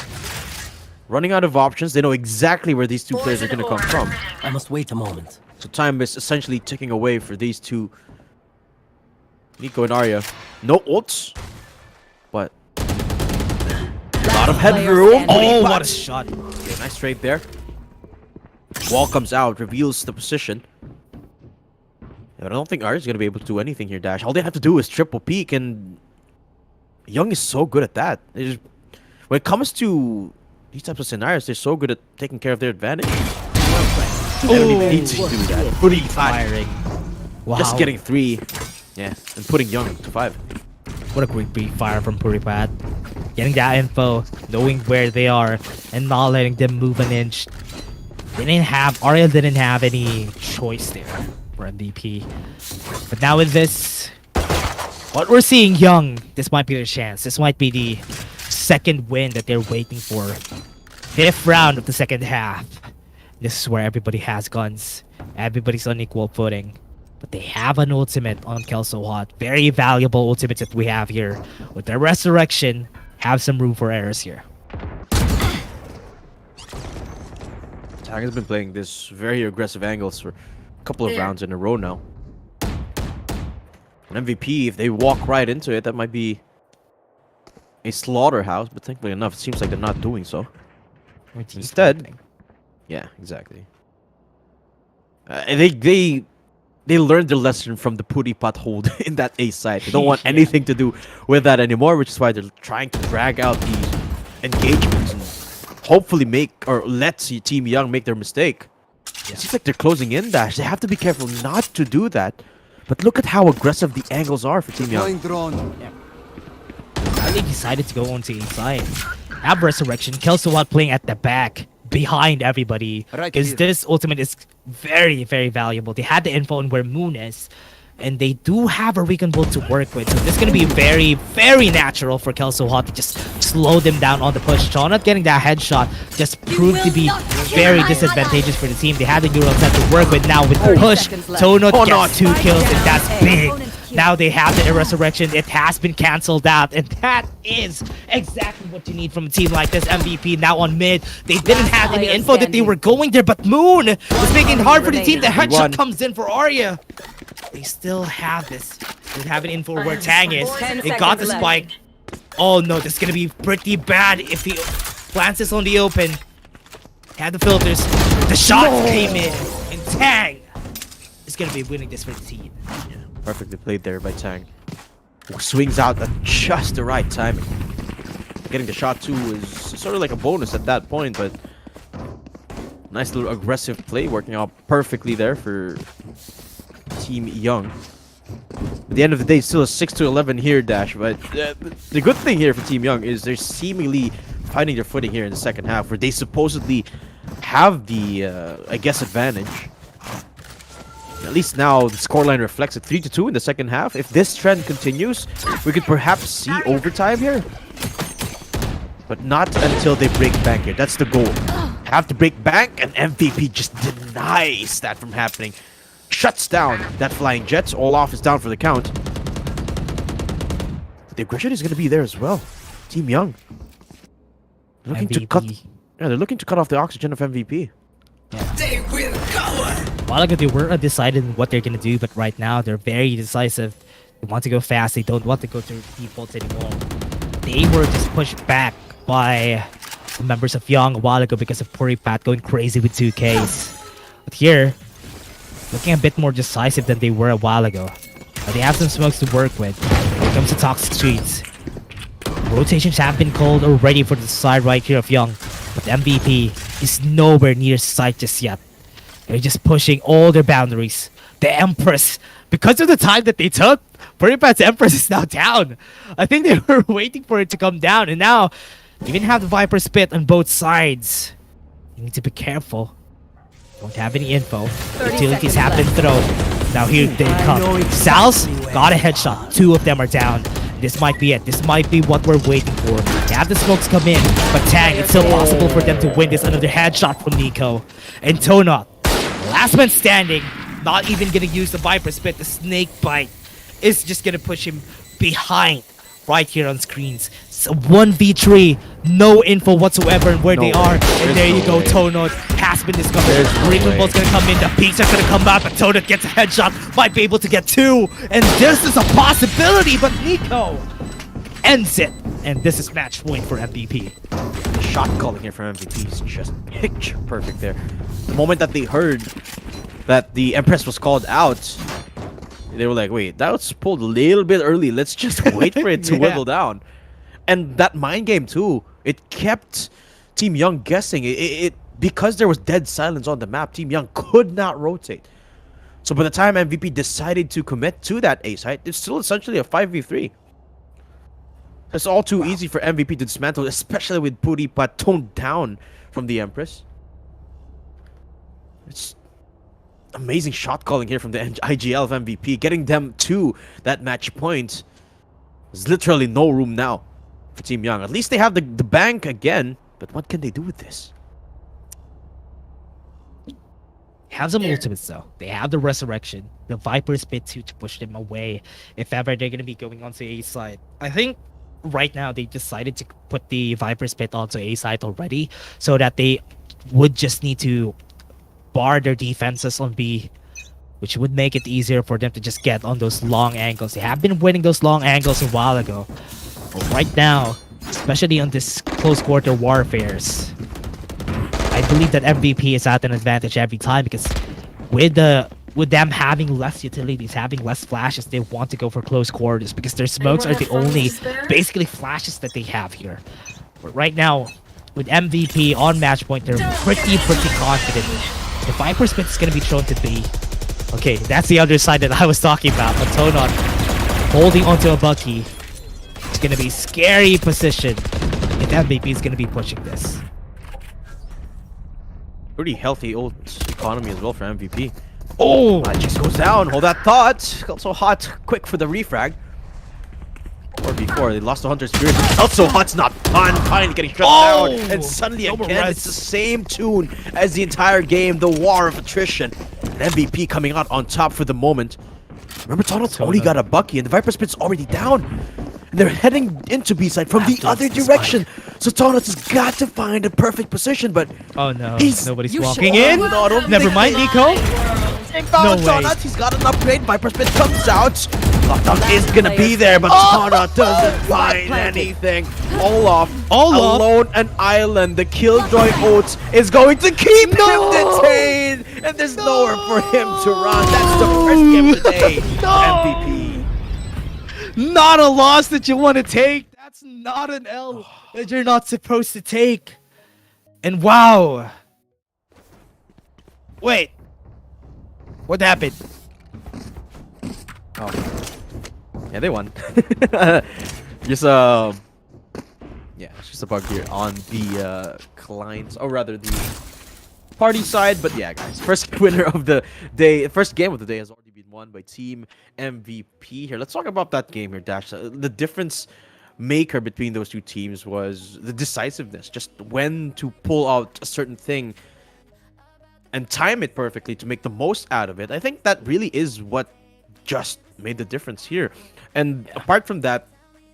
Running out of options, they know exactly where these two players are gonna come from. I must wait a moment. So time is essentially ticking away for these two. Nico and Arya. No ults, but a lot of headroom. Oh, what a shot. Okay, nice trade there. Wall comes out, reveals the position. I don't think Arya's gonna be able to do anything here, Dash. All they have to do is triple peek, and Young is so good at that. When it comes to these types of scenarios, they're so good at taking care of their advantage. They don't even need to do that. Pretty firing. Wow. Just getting 3. Yeah, and putting Young to 5. What a great brief fire from Puripat. Getting that info, knowing where they are, and not letting them move an inch. Arya didn't have any choice there for MVP. But now with this, what we're seeing, Young, this might be their chance. This might be the second win that they're waiting for. 5th round of the second half. This is where everybody has guns. Everybody's on equal footing. But they have an ultimate on Kelso Hot. Very valuable ultimates that we have here. With their resurrection, have some room for errors here. Tang has been playing this very aggressive angles for a couple of rounds in a row now. An MVP, if they walk right into it, that might be a slaughterhouse. But thankfully enough, it seems like they're not doing so. Instead, yeah, exactly. They learned their lesson from the Puripat hold in that A side. They don't want anything to do with that anymore, which is why they're trying to drag out these engagements and hopefully let Team Young make their mistake. It seems like they're closing in dash. They have to be careful not to do that. But look at how aggressive the angles are for Team Young. They decided to go on to inside. Have resurrection. Kelso playing at the back, behind everybody, because this ultimate is very, very valuable. They had the info on where Moon is, and they do have a Recon Bolt to work with, so this is going to be very, very natural for Kelso Hot to just slow them down on the push. Not getting that headshot just proved to be very disadvantageous for the team. They had the neural set to work with. Now with the push, Tonot gets 2 kills, and that's big. Now they have the resurrection. It has been cancelled out, and that is exactly what you need from a team like this. MVP now on mid. They didn't have any info that they were going there, but Moon is making it hard for the team. The headshot comes in for Arya. They still have this. They have an info where Tang is. They got the spike. Oh no, this is gonna be pretty bad if he plants this on the open. Had the filters. The shots came in, and Tang is gonna be winning this for the team. Perfectly played there by Tang. Swings out at just the right timing. Getting the shot too is sort of like a bonus at that point, but nice little aggressive play working out perfectly there for Team Young. At the end of the day, still a 6-11 here, Dash, but the good thing here for Team Young is they're seemingly finding their footing here in the second half, where they supposedly have the, I guess, advantage. At least now the scoreline reflects it 3-2 in the second half. If this trend continues, we could perhaps see overtime here. But not until they break bank here. That's the goal. Have to break bank, and MVP just denies that from happening. Shuts down that flying jets. Olaf is down for the count. But the aggression is going to be there as well. Team Young. Looking to cut. Yeah, they're looking to cut off the oxygen of MVP. Yeah. They will go. While ago they were undecided what they're gonna do, but right now they're very decisive. They want to go fast. They don't want to go to default anymore. They were just pushed back by the members of Young a while ago because of Puripat going crazy with 2Ks. But here, looking a bit more decisive than they were a while ago. But they have some smokes to work with when it comes to toxic streets. Rotations have been called already for the side right here of Young, but MVP is nowhere near sight just yet. They're just pushing all their boundaries. The Empress, because of the time that they took, Puripat's Empress is now down. I think they were waiting for it to come down, and now they even have the Viper Spit on both sides. You need to be careful. Don't have any info. Utilities have been thrown. Now here they come. Sal's got a headshot. 2 of them are down. This might be it. This might be what we're waiting for. They have the smokes come in, but Tang, it's still possible for them to win this. Another headshot from Nico. And Tonot, last man standing, not even gonna use the Viper Spit. The snake bite is just gonna push him behind right here on screens. So 1v3, no info whatsoever on where they are. And there you go, Tonot has been discovered. Recon Bolt's gonna come in, the peaks are gonna come out, but Tonot gets a headshot, might be able to get 2. And this is a possibility, but Nico ends it. And this is match point for MVP. The shot calling here from MVP is just picture perfect there. The moment that they heard that the Empress was called out, they were like, wait, that was pulled a little bit early. Let's just wait for it to whittle down. And that mind game too, it kept Team Young guessing. It because there was dead silence on the map, Team Young could not rotate. So by the time MVP decided to commit to that A site, it's still essentially a 5v3. It's all too easy for MVP to dismantle, especially with Puripa toned down from the Empress. It's amazing shot calling here from the IGL of MVP, getting them to that match point. There's literally no room now for Team Young. At least they have the bank again, but what can they do with this? Have some ultimates though. They have the resurrection, the Viper Spit to push them away if ever they're gonna be going onto A side. I think right now they decided to put the Viper Spit onto A side already, so that they would just need to bar their defenses on B, which would make it easier for them to just get on those long angles. They have been winning those long angles a while ago, but right now, especially on this close quarter warfares, I believe that MVP is at an advantage every time, because with them having less utilities, having less flashes, they want to go for close quarters because their smokes are the only basically flashes that they have here. But right now, with MVP on match point, they're pretty confident. The Viper Spit is going to be thrown to B. Okay, that's the other side that I was talking about. But Tonon holding onto a Bucky. It's going to be scary position if MVP is going to be pushing this. Pretty healthy old economy as well for MVP. Oh! Just goes down. Hold that thought. Also hot, quick for the refrag. Or before they lost the Hunter's Spirit. Also hot's not done. Finally getting shut down. And suddenly again, it's the same tune as the entire game. The war of attrition. And MVP coming out on top for the moment. Remember, Tonal's only got a Bucky, and the Viper Spit's already down. And they're heading into B-side from the other direction. So Tonal's has got to find a perfect position, but oh no, nobody's you walking in. No, Never mind, Nico. No way. He's got an upgrade. Viper Spit comes out. Lockdown is gonna be there, but Tana doesn't find anything. Olaf, alone an island. The Killjoy Oats is going to keep him detained, and there's nowhere for him to run. That's the first game of the day. MVP. Not a loss that you want to take. That's not an L that you're not supposed to take. And wow. Wait. What happened? Oh. Yeah, they won. Just yeah, it's just a bug here on the clients, or rather the party side. But yeah, guys, first winner of the day, first game of the day has already been won by Team MVP. Here, let's talk about that game here, Dash. The difference maker between those two teams was the decisiveness, just when to pull out a certain thing and time it perfectly to make the most out of it. I think that really is what just made the difference here. And apart from that,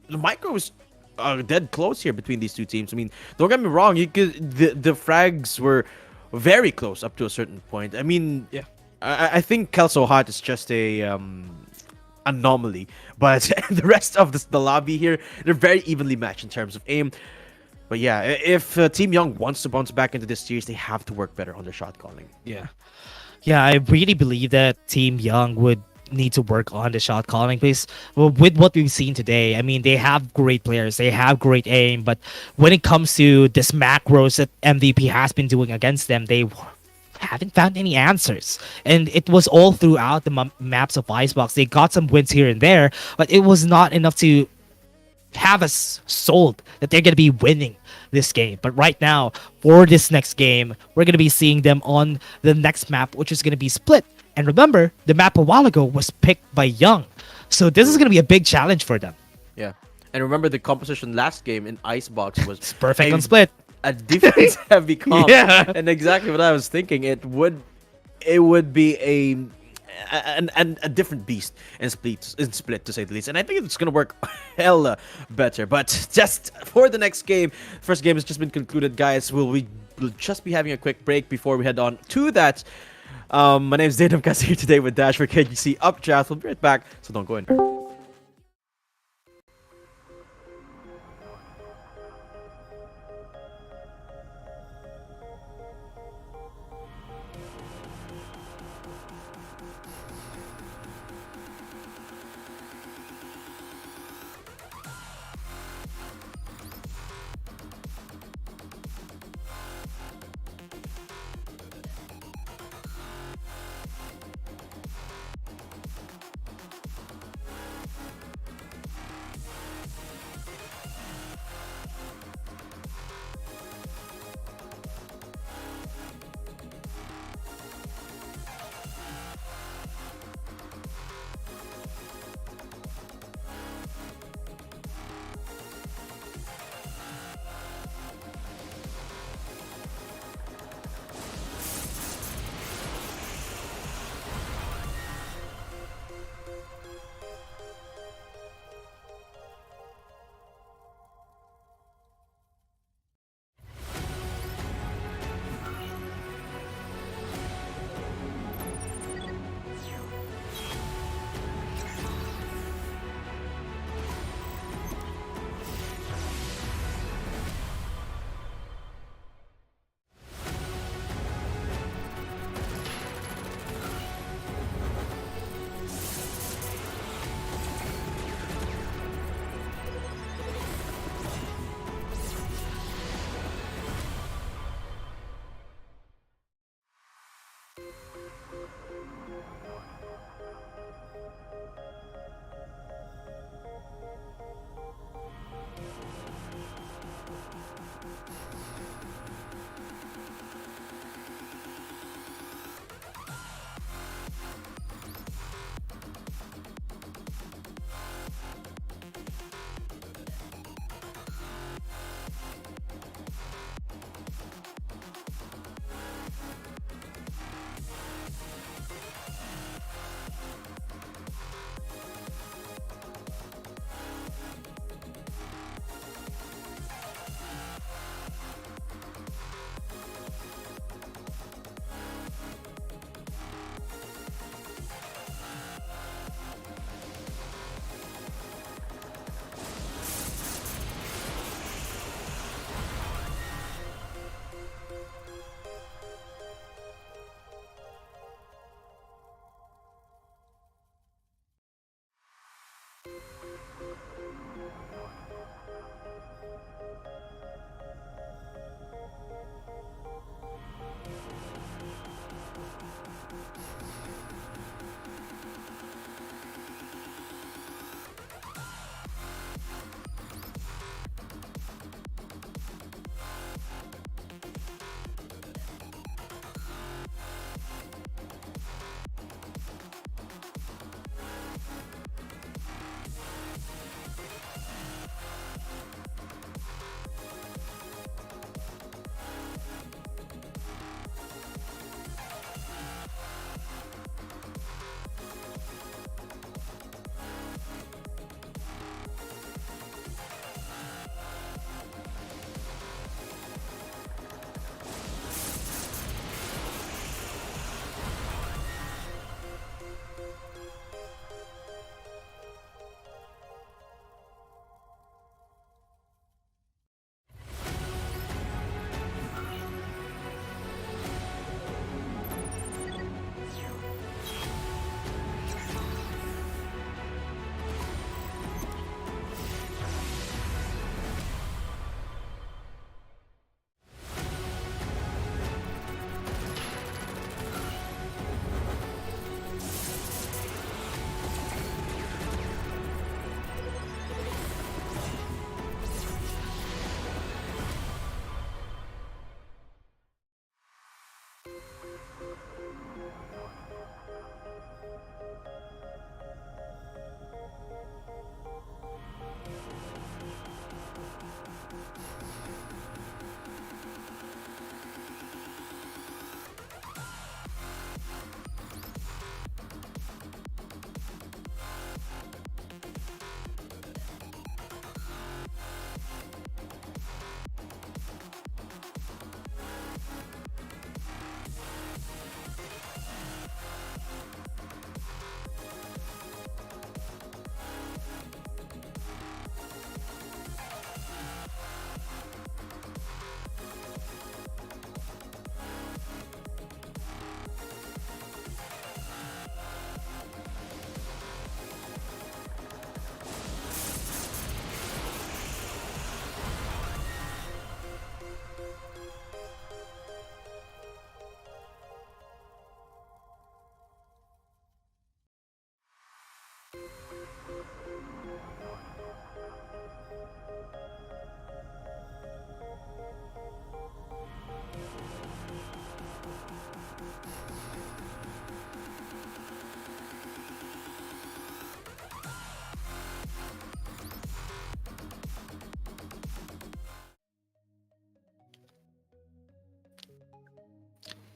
the micros are dead close here between these two teams. I mean, don't get me wrong, you could the frags were very close up to a certain point. I mean, yeah, I think Kelso Hot is just a anomaly, but the rest of the lobby here, they're very evenly matched in terms of aim. But yeah, if Team Young wants to bounce back into this series, they have to work better on their shot calling. Yeah, I really believe that Team Young would need to work on the shot calling, because with what we've seen today, I mean, they have great players, they have great aim, but when it comes to this macros that MVP has been doing against them, they haven't found any answers. And it was all throughout the maps of Icebox. They got some wins here and there, but it was not enough to have us sold that they're going to be winning this game. But right now, for this next game, we're going to be seeing them on the next map, which is going to be Split. And remember, the map a while ago was picked by Young. So this is going to be a big challenge for them. Yeah. And remember, the composition last game in Icebox was it's perfect on Split. A defense heavy comp. Yeah. And exactly what I was thinking. It would be a different beast in split, to say the least. And I think it's gonna work hella better. But just for the next game, first game has just been concluded, guys. We'll just be having a quick break before we head on to that. My name is Zainab Kas here today with Dash for KJC Updraft. We'll be right back, so don't go anywhere.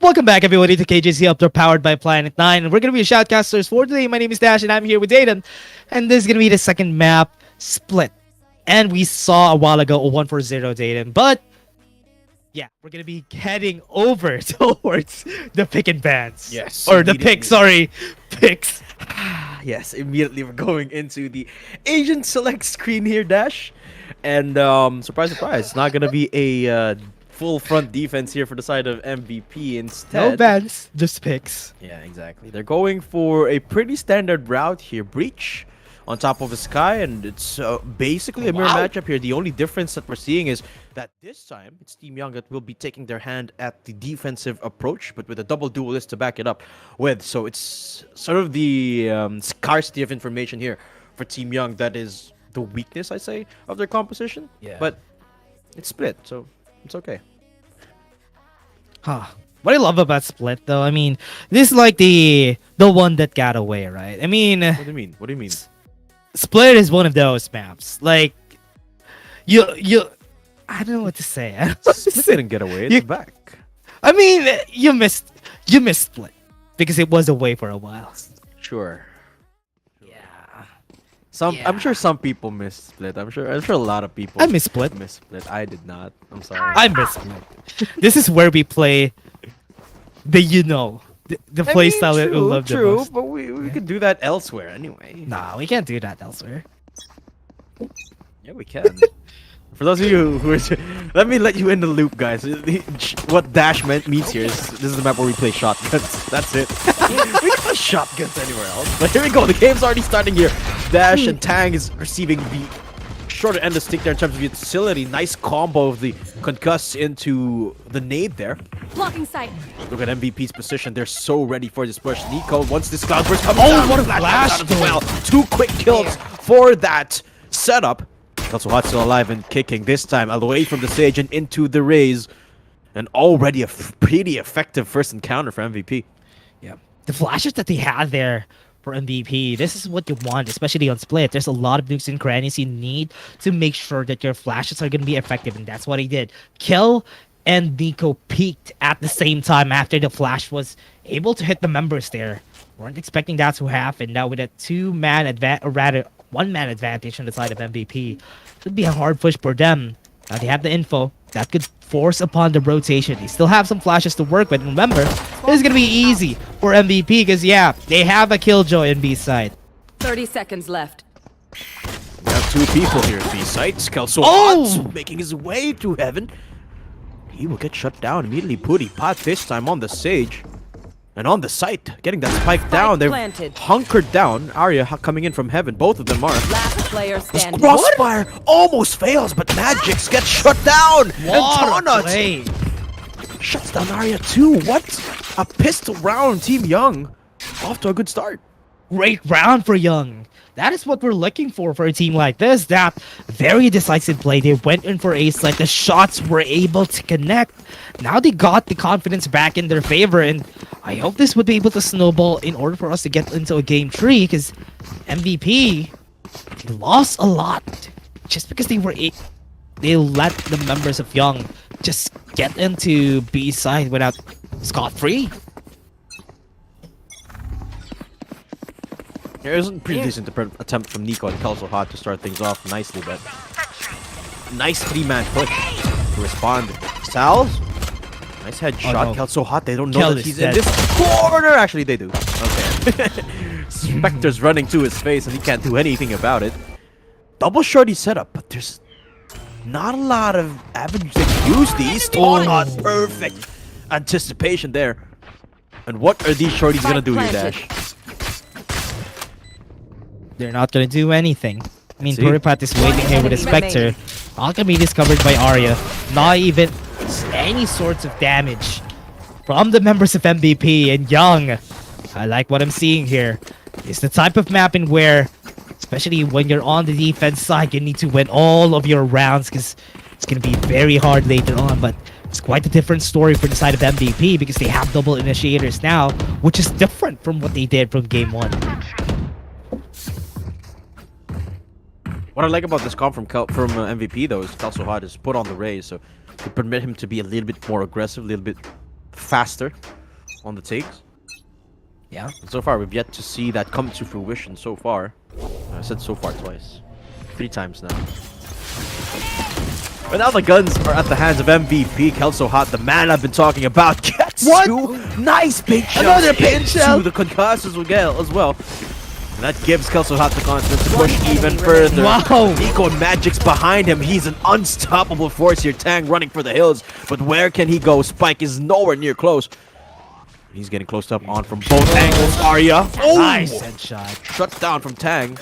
Welcome back, everybody, to KJC Updraft powered by PLANET9. And we're going to be shoutcasters for today. My name is Dash, and I'm here with Dayton. And this is going to be the second map, Split. And we saw a while ago a 1-4-0 Dayton. But, yeah, we're going to be heading over towards the pick and bans. Yes. Or the picks, sorry. Picks. Yes, immediately we're going into the Agent Select screen here, Dash. And surprise, surprise, it's not going to be a full front defense here for the side of MVP. Instead, No bans, just picks. yeah, exactly. They're going for a pretty standard route here. Breach on top of a Sky, and it's basically a mirror matchup here. The only difference that we're seeing is that this time it's Team Young that will be taking their hand at the defensive approach, but with a double duelist to back it up with. So it's sort of the scarcity of information here for Team Young that is the weakness, I say, of their composition. Yeah. But it's Split, so it's okay. Huh. What I love about Split, though, I mean, this is like the one that got away, right? I mean, What do you mean? What do you mean? Split is one of those maps. Like, you, I don't know what to say. I don't know what to Split say. didn't get away. It's You- back. I mean, you missed Split because it was away for a while. Sure. Yeah, I'm sure some people miss Split. I'm sure a lot of people I miss Split. miss Split. I did not. I'm sorry. I miss Split. This is where we play the play style that we love the true, most. but we could do that elsewhere anyway. Nah, we can't do that elsewhere. Yeah, we can. For those of you who are, let you in the loop, guys. What Dash means here is this is the map where we play shotguns. That's it. We don't play shotguns anywhere else. But here we go. The game's already starting here. Dash and Tang is receiving the shorter end of stick there in terms of utility. Nice combo of the concuss into the nade there. Blocking sight. Look at MVP's position. They're so ready for this push. Nico, once this cloud burst comes Oh, down, what a flash flash comes out as well. 2 quick kills for that setup. Also Hot still alive and kicking, this time away from the stage and into the raise. And already a pretty effective first encounter for MVP. Yeah, the flashes that they had there for MVP, this is what you want, especially on Split. There's a lot of nooks and crannies you need to make sure that your flashes are going to be effective, and that's what he did. Kill and Nico peaked at the same time after the flash was able to hit the members there. Weren't expecting that to happen. Now with a 2-man advantage, or rather 1-man advantage on the side of MVP, should be a hard push for them. Now they have the info that could force upon the rotation. They still have some flashes to work with. Remember, this is gonna be easy for MVP because yeah, they have a killjoy in B side. 30 seconds left. We have 2 people here at B site. Kelso Oh! Hot making his way to heaven. He will get shut down immediately. Putty Pot this time on the sage. And on the site, getting that spike down. They're planted. hunkered down. Arya coming in from heaven. Both of them are. Last player standing. Crossfire almost fails, but Magix gets shut down. And What a Tana play. shuts down Arya too. What a pistol round, Team Young. Off to a good start. Great round for Young. That is what we're looking for a team like this. That very decisive play. They went in for ace, like the shots were able to connect. Now they got the confidence back in their favor, and I hope this would be able to snowball in order for us to get into a game 3, because MVP lost a lot just because they let the members of Young just get into B side without scot-free. There's a pretty decent attempt from Nico and Kelso Hot to start things off nicely, but nice 3-man push to respond. Sal's nice headshot. no. Kelso Hot, they don't know Kel that is he's dead. in this corner. Actually, they do. Okay. Spectre's running to his face and he can't do anything about it. Double shorty setup, but there's not a lot of avenues to use these. Not perfect anticipation there. And what are these shorties gonna do here, Planted. Dash? They're not gonna do anything. I mean, See? Puripat is waiting here with a Spectre. Not gonna be discovered by Arya. Not even any sorts of damage from the members of MVP and Young. I like what I'm seeing here. It's the type of map in where, especially when you're on the defense side, you need to win all of your rounds because it's gonna be very hard later on. But it's quite a different story for the side of MVP because they have double initiators now, which is different from what they did from game 1. What I like about this comp from MVP though is Kelso Hot is put on the raise, so to permit him to be a little bit more aggressive, a little bit faster on the takes. Yeah. And so far, we've yet to see that come to fruition so far. I said so far twice. 3 times now. But now the guns are at the hands of MVP. Kelso Hot, the man I've been talking about, gets What? 2 nice bait shots Another bait shot. into the concuss as well. And that gives Kelso Hot the confidence to push One even enemy further. Wow. Nico and Magic's behind him. He's an unstoppable force here. Tang running for the hills. But where can he go? Spike is nowhere near close. He's getting close up on from both angles. Arya. Oh! Nice headshot. Shuts down from Tang.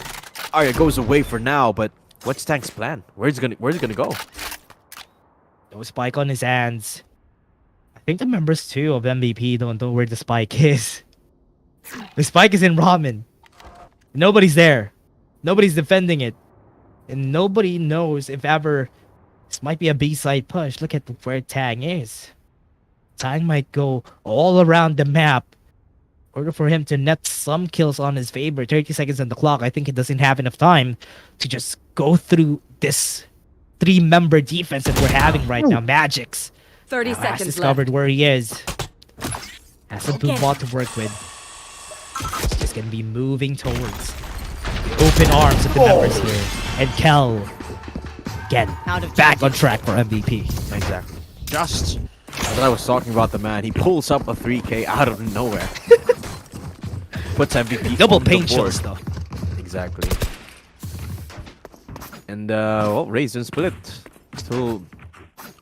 Arya goes away for now, but what's Tang's plan? Where's he gonna go? No spike on his hands. I think the members too of MVP don't know where the spike is. The spike is in Ramen. Nobody's there. Nobody's defending it. And nobody knows if ever this might be a B-side push. Look at where Tang is. Tang might go all around the map in order for him to net some kills on his favor. 30 seconds on the clock. I think he doesn't have enough time to just go through this 3-member defense that we're having right now. Magic's 30 has seconds discovered left. where he is. Has some blue bot to work with. He's just gonna be moving towards the open arms of the members here. And Kel, again, back on track for MVP. Exactly. Just as I was talking about the man, he pulls up a 3K out of nowhere. Puts MVP Double on the paint board. shots though. Exactly. And well, Raisin Split still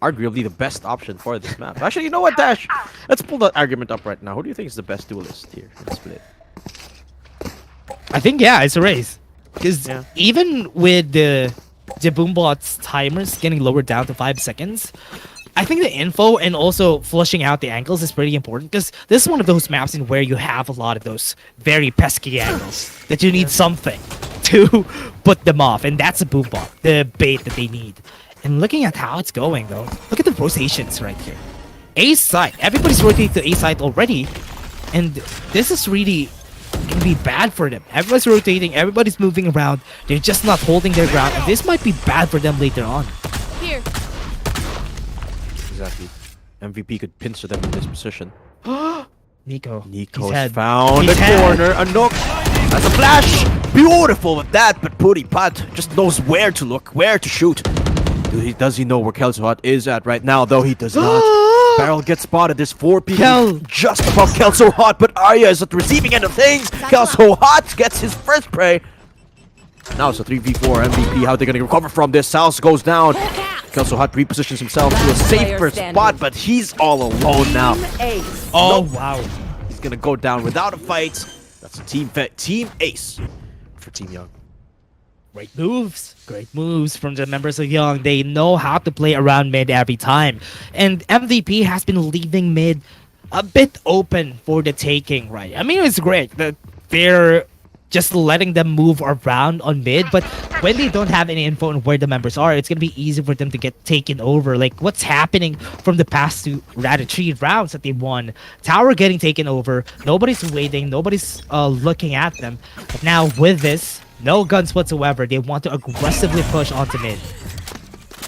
arguably the best option for this map. Actually, you know what, Dash? Let's pull that argument up right now. Who do you think is the best duelist here in Split? I think it's a race. Because Yeah. even with the Boombot's timers getting lowered down to 5 seconds, I think the info and also flushing out the angles is pretty important because this is one of those maps in where you have a lot of those very pesky angles that you need something to put them off, and that's a Boombot, the bait that they need. And looking at how it's going though, look at the rotations right here. A side, everybody's rotating to A side already, and this is really gonna be bad for them. Everybody's rotating, everybody's moving around, they're just not holding their ground, and this might be bad for them later on. Here. Exactly. MVP could pincer them in this position. Nico's Nico's found He's the had. corner. A nook. That's a flash. Beautiful with that, but Puri Pat just knows where to look, where to shoot. Does he know where Kelso Hot is at right now? Though he does not. Barrel gets spotted. There's 4 people Kel. just above Kelso Hot, but Arya is at the receiving end of things. Kelso Hot gets his first prey. Now it's a 3v4 MVP. How are they going to recover from this? Sal's goes down. Kelso Hot repositions himself to a Last player safer standing. spot, but he's all alone now. Team Ace. Oh Nope. wow. He's going to go down without a fight. That's a team ace for Team Young. Great moves from the members of Young. They know how to play around mid every time. And MVP has been leaving mid a bit open for the taking, right? I mean, it's great that they're just letting them move around on mid, but when they don't have any info on where the members are, it's going to be easy for them to get taken over. Like what's happening from the past 3 rounds that they won. Tower getting taken over. Nobody's waiting. Nobody's looking at them. But now with this, no guns whatsoever. They want to aggressively push onto mid.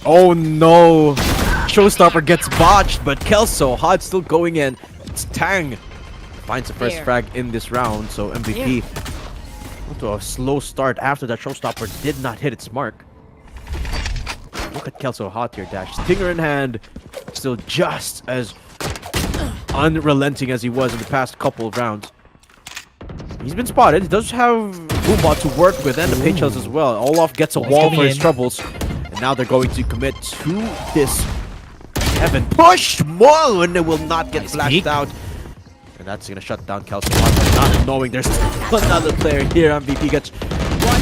Oh no! Showstopper gets botched, but Kelso Hot still going in. It's Tang. Finds the first Here. frag in this round, so MVP to a slow start after that Showstopper did not hit its mark. Look at Kelso Hot here, Dash. Stinger in hand, still just as unrelenting as he was in the past couple of rounds. He's been spotted. He does have Boombot to work with and the paint shells as well. Olaf gets a wall coming for his in. troubles. And now they're going to commit to this heaven push. More and it will not get Nice flashed peek. out. And that's going to shut down Kelso Hot, not knowing there's another player here. MVP gets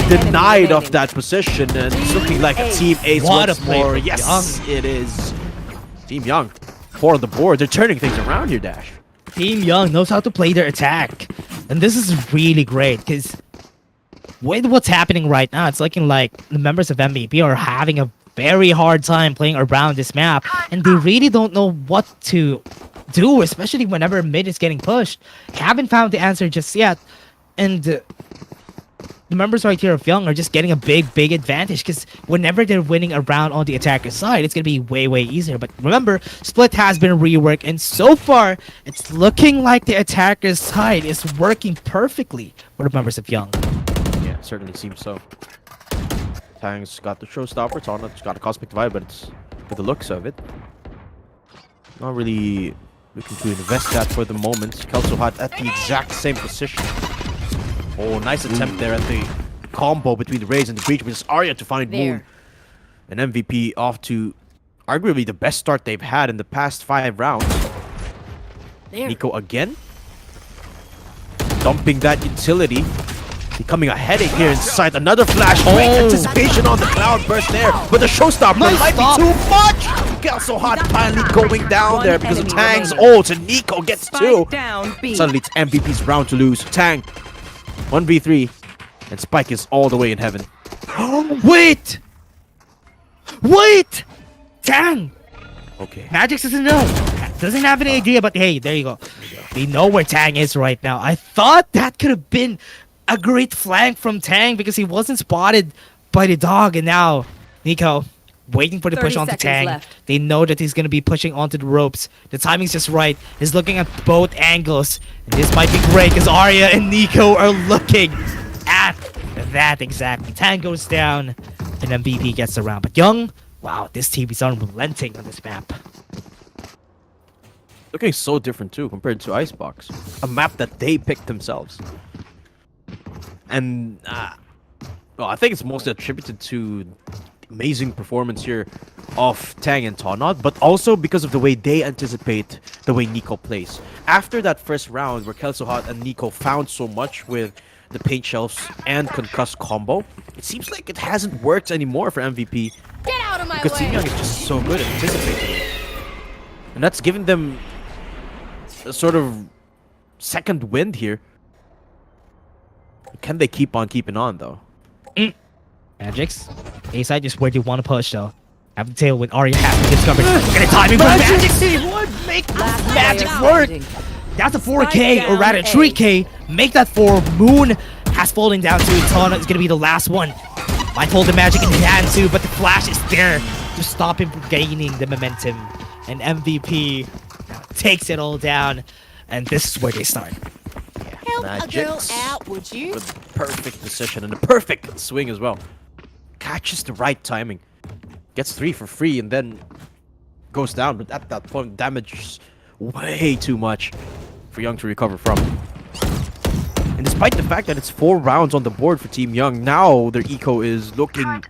denied of that position, and it's looking like a team ace What a once play more. from Yes, it is. Team Young, 4 on the board. They're turning things around here, Dash. Team Young knows how to play their attack. And this is really great because with what's happening right now, it's looking like the members of MVP are having a very hard time playing around this map. And they really don't know what to do, especially whenever mid is getting pushed. Haven't found the answer just yet. And the members right here of Young are just getting a big advantage because whenever they're winning a round on the attacker side, it's going to be way easier. But remember, Split has been reworked, and so far, it's looking like the attacker's side is working perfectly for the members of Young. Yeah, certainly seems so. Tang's got the showstopper, Tana's got a Cosmic Divide, but it's with the looks of it. Not really looking to invest that for the moment. Kelsohat at the exact same position. Oh, nice attempt there at the combo between the Raze and the Breach, which is Arya to find Moon. An MVP off to arguably the best start they've had in the past 5 rounds. Nico again. Dumping that utility. Becoming a headache here inside. Another flash. Great anticipation on the cloud burst there. But the showstopper might be too much. Kelsohat finally going down there because of Tang's ult. And Nico gets 2. Suddenly it's MVP's round to lose. Tang 1v3. And Spike is all the way in heaven. Wait! Tang! Okay. Magix doesn't have any idea, but hey, there you go. We know where Tang is right now. I thought that could have been a great flank from Tang because he wasn't spotted by the dog, and now Nico waiting for the push onto Tang. Left. They know that he's going to be pushing onto the ropes. The timing's just right. He's looking at both angles. And this might be great because Arya and Nico are looking at that exactly. Tang goes down and MVP gets the round. But Young, wow, this team is unrelenting on this map. Looking so different too compared to Icebox. A map that they picked themselves. And well, I think it's mostly attributed to amazing performance here of Tang and Tonod, but also because of the way they anticipate the way Nico plays. After that first round where Kelsohat and Nico found so much with the paint shells and concuss combo, it seems like it hasn't worked anymore for MVP. Get out of my Because Team way. Young is just so good at anticipating it. And that's given them a sort of second wind here. Can they keep on keeping on though? Magix, A-side is where they want to push though. Have the tail with Arya has to get covered. Look at the timing from Magix. He would make Magic work. That's a 4K, or rather 3K. Make that 4. Moon has fallen down to Tana is going to be the last one. Might hold the Magic in his hand too, but the flash is there to stop him from gaining the momentum. And MVP takes it all down, and this is where they start. Help a girl Magix out, would you? with the perfect position and the perfect swing as well. Catches the right timing. Gets 3 for free and then goes down, but at that point damage is way too much for Young to recover from. And despite the fact that it's 4 rounds on the board for Team Young, now their eco is looking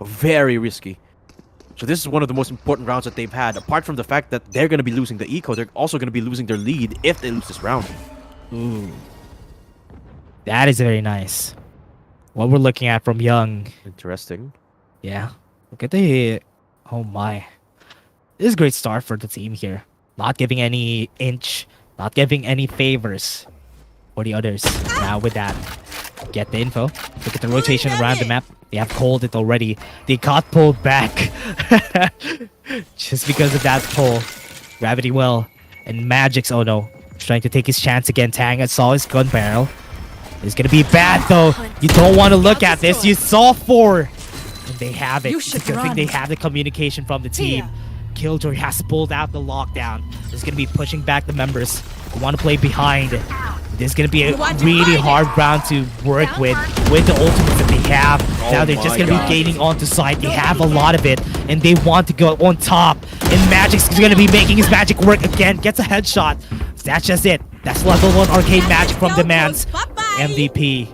very risky. So this is one of the most important rounds that they've had. Apart from the fact that they're going to be losing the eco, they're also going to be losing their lead if they lose this round. Ooh. That is very nice. What we're looking at from Young. Interesting. Yeah. Look at the... Oh my. This is a great start for the team here. Not giving any inch. Not giving any favors for the others. Now with that, get the info. Look at the rotation around the map. They have called it already. They got pulled back. Just because of that pull. Gravity well. And Magix, oh no. Trying to take his chance again. Tang saw his gun barrel. It's gonna be bad though. You don't want to look at this. You saw 4. And they have it. It's a good thing they have the communication from the team. Killjoy has pulled out the lockdown. He's gonna be pushing back the members who want to play behind. This is gonna be a really hard round to work with the ultimates that they have. Now they're just gonna be gaining onto side. They have a lot of it, and they want to go on top. And Magix is gonna be making his magic work again. Gets a headshot. That's just it. That's level 1 arcade magic from Demands. MVP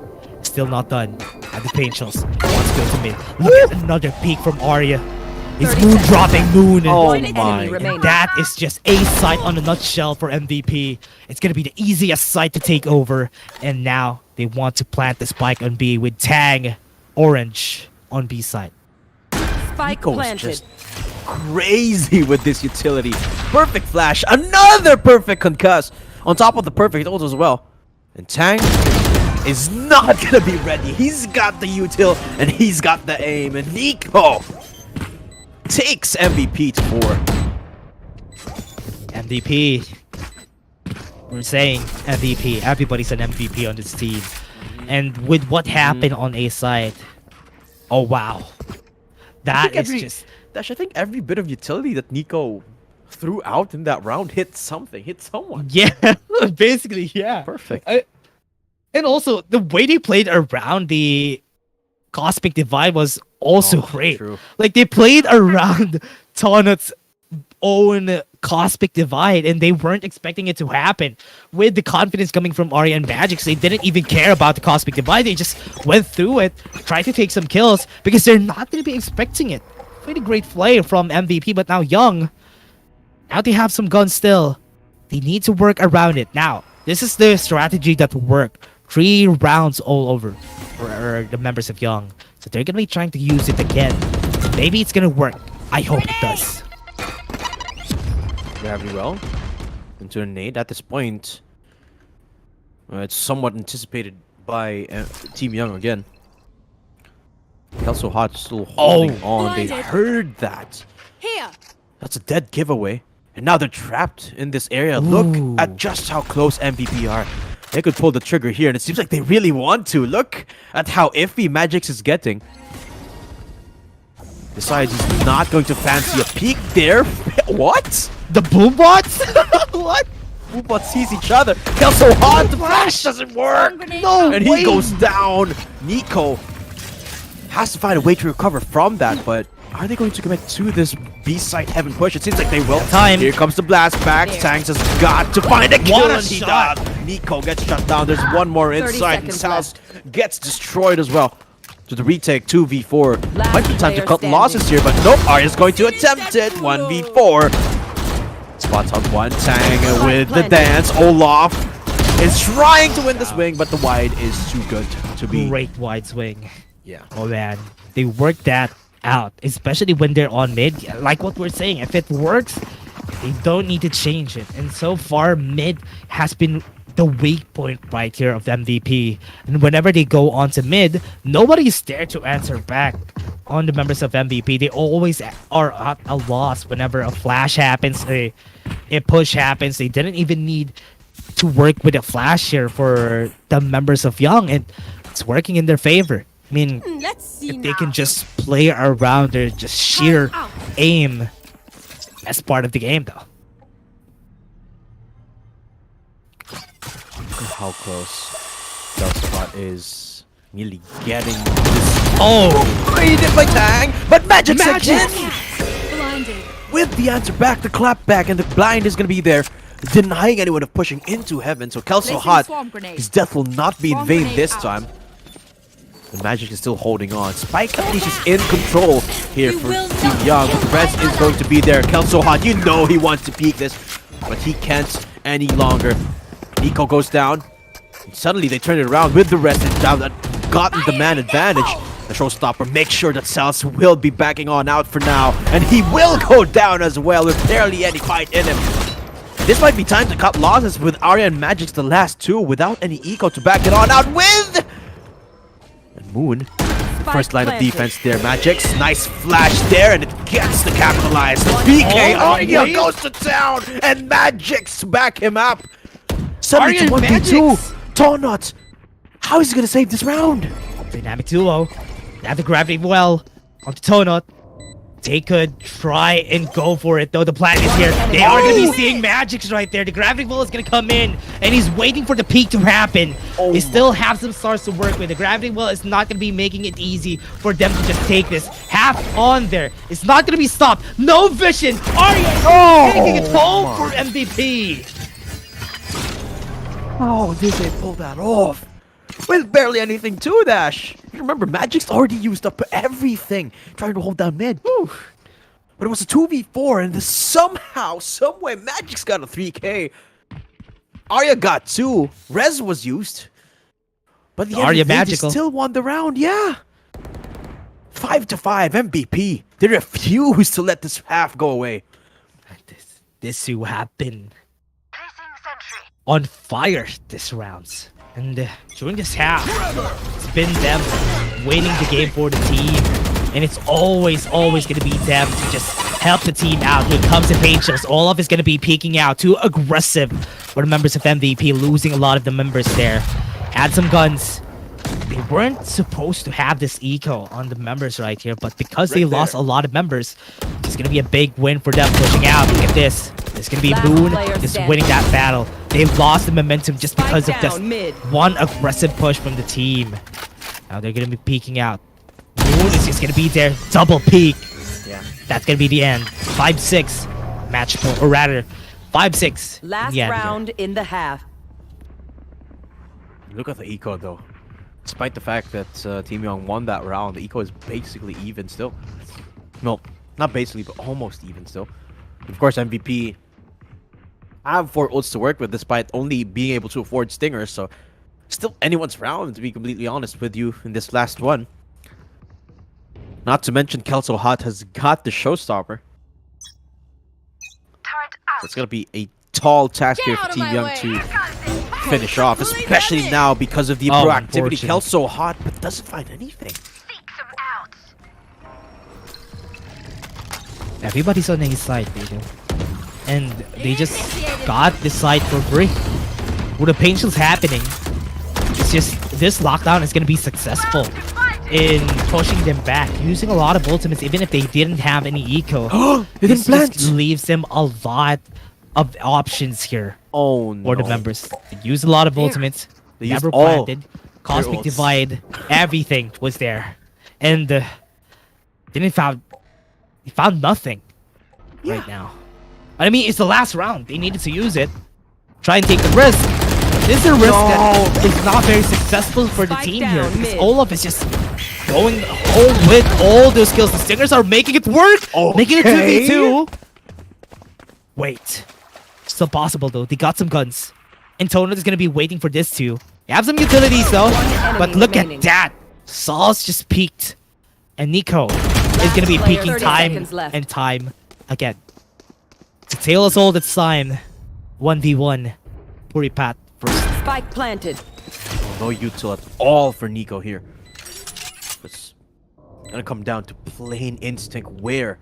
still not done. At the paint shells. Wants to go to mid. Look at another peek from Arya. He's moon dropping Moon. Oh One my. enemy remaining. That is just a site on a nutshell for MVP. It's gonna be the easiest site to take over. And now they want to plant the spike on B with Tang Orange on B side. Spike Nico's planted. just crazy with this utility. Perfect flash. Another perfect concuss. On top of the perfect ult as well. And Tang is not gonna be ready. He's got the util and he's got the aim. And Nico takes MVP to 4. MVP. We're saying MVP. Everybody's an MVP on this team. And with what happened on A side, oh wow, that is just Dash, I think every bit of utility that Nico threw out in that round hit something, hit someone. yeah, basically yeah. Perfect. And also the way they played around the Cosmic Divide was also great. True. Like they played around Tonut's own Cosmic Divide and they weren't expecting it to happen. With the confidence coming from Arya and Magix, they didn't even care about the Cosmic Divide. They just went through it, tried to take some kills because they're not going to be expecting it. Pretty great play from MVP, but now Young, now they have some guns still. They need to work around it. Now, this is the strategy that will work. 3 rounds all over for the members of Young. So they're going to be trying to use it again. Maybe it's going to work. I hope it does. Gravity well into a nade at this point. It's somewhat anticipated by Team Young again. Kelso Hot still holding on. They heard that. Here. That's a dead giveaway. And now they're trapped in this area. Look at just how close MVP are. They could pull the trigger here, and it seems like they really want to. Look at how iffy Magix is getting. Decides he's not going to fancy a peek there. What? The Boombots? What? Boombots sees each other. Kelso Hot, the flash doesn't work. No And way. he goes down. Nico has to find a way to recover from that, but are they going to commit to this B-side heaven push? It seems like they will. Time. Here comes the blast back. Tanks has got to find a kill, What a and he shot. does. Nico gets shut down. There's one more 30 inside, and seconds Sal's gets destroyed as well. To the retake, 2v4. Last Might be time to player cut standing. losses here, but nope. Arya's going to attempt it. 1v4. Spots on one Tang with the dance. Olaf is trying to win this wing, but the wide is too good to be. Great wide swing. Yeah. Oh man, they worked that out, especially when they're on mid. Like what we're saying, if it works, they don't need to change it. And so far, mid has been the weak point right here of MVP. And whenever they go onto mid, nobody is there to answer back on the members of MVP. They always are at a loss whenever a flash happens, a push happens. They didn't even need to work with a flash here for the members of Young, and it's working in their favor. I mean, Let's see if now. they can just play around their just sheer Time out. aim as part of the game, though. Look at how close Del Spot is nearly getting this. Oh, Raided by Tang, but Magic's again! Blinded. With the answer back, the clap back, and the blind is gonna be there, denying anyone of pushing into heaven. So Kelso Placing Hot, swarm grenade. his death will not be in Swarm vain grenade this out. time. The Magic is still holding on. Spike Unleash is in control here You for will Team not Young. kill The rest my is going to be there. Kelso Hot, you know he wants to peek this, but he can't any longer. Nico goes down. And suddenly they turn it around with the rest and now that gotten the man advantage. The showstopper makes sure that Sal's will be backing on out for now, and he will go down as well with barely any fight in him. This might be time to cut losses with Arya and Magic's the last two without any eco to back it on out with. And Moon, first line of planted. defense there. Magic's nice flash there, and it gets the capitalized. PK Arya wait. goes to town, and Magic's back him up. Suddenly Arya to and 1v2. Magix. Tonut, how is he gonna save this round? dynamic duo. They have the gravity well onto Tonut. They could try and go for it, though. The plan is here. They are going to be seeing Magix right there. The gravity well is going to come in, and he's waiting for the peak to happen. They still have some stars to work with. The gravity well is not going to be making it easy for them to just take this. Half on there. It's not going to be stopped. No vision. Arya taking it home for MVP. How did they pull that off? With barely anything to Dash. Remember, Magic's already used up everything trying to hold down mid. Whew. But it was a 2v4, and somehow, someway, Magic's got a 3k. Arya got 2. Rez was used. But the Arya end of the day, they magical. still won the round, yeah. 5-5 MVP. They refused to let this half go away. This two have been on fire this rounds. And during this half, it's been them winning the game for the team. And it's always going to be them to just help the team out. When it comes to pages, Olaf is going to be peeking out. Too aggressive for the members of MVP, losing a lot of the members there. Add some guns. they weren't supposed to have this eco on the members right here, but because they lost a lot of members, it's gonna be a big win for them pushing out. Look at this. It's gonna be Moon just winning that battle. They've lost the momentum just because of this one aggressive push from the team. Now they're gonna be peeking out. Moon is just gonna be there, double peek. Yeah. That's gonna be the end. 5-6 match point, or rather, 5-6. Last round in the half. Look at the eco though. Despite the fact that Team Young won that round, the eco is basically even still. No, not basically, but almost even still. Of course, MVP have 4 ults to work with, despite only being able to afford stingers. So, still anyone's round, to be completely honest with you, in this last one. Not to mention, Kelso Hot has got the showstopper. So it's gonna be a tall task here for Team Young to finish off, especially now because of the proactivity. Kelso Hot, but doesn't find anything. Everybody's on his side, Vito. And they just got this side for free. With the pain shield's happening, it's just this lockdown is gonna be successful in pushing them back, using a lot of ultimates, even if they didn't have any eco. This just leaves them a lot of options here. Oh no. For the members. They used a lot of ultimates. They never used all planted. Cosmic Divide. Everything was there. And didn't found nothing right now. But I mean, it's the last round. They needed to use it. Try and take the risk. This is a risk that is not very successful for the team here. Because Olaf is just going home with all those skills. The Stingers are making it work. Making it 2v2. Wait. Still possible though. They got some guns. And Tono is going to be waiting for this too. They have some utilities though. But look at that. Saul's just peaked. And Nico is going to be peaking time and time again. It's a tale as old as time. 1v1. Puripat first. Spike planted. No util at all for Nico here. It's gonna come down to plain instinct where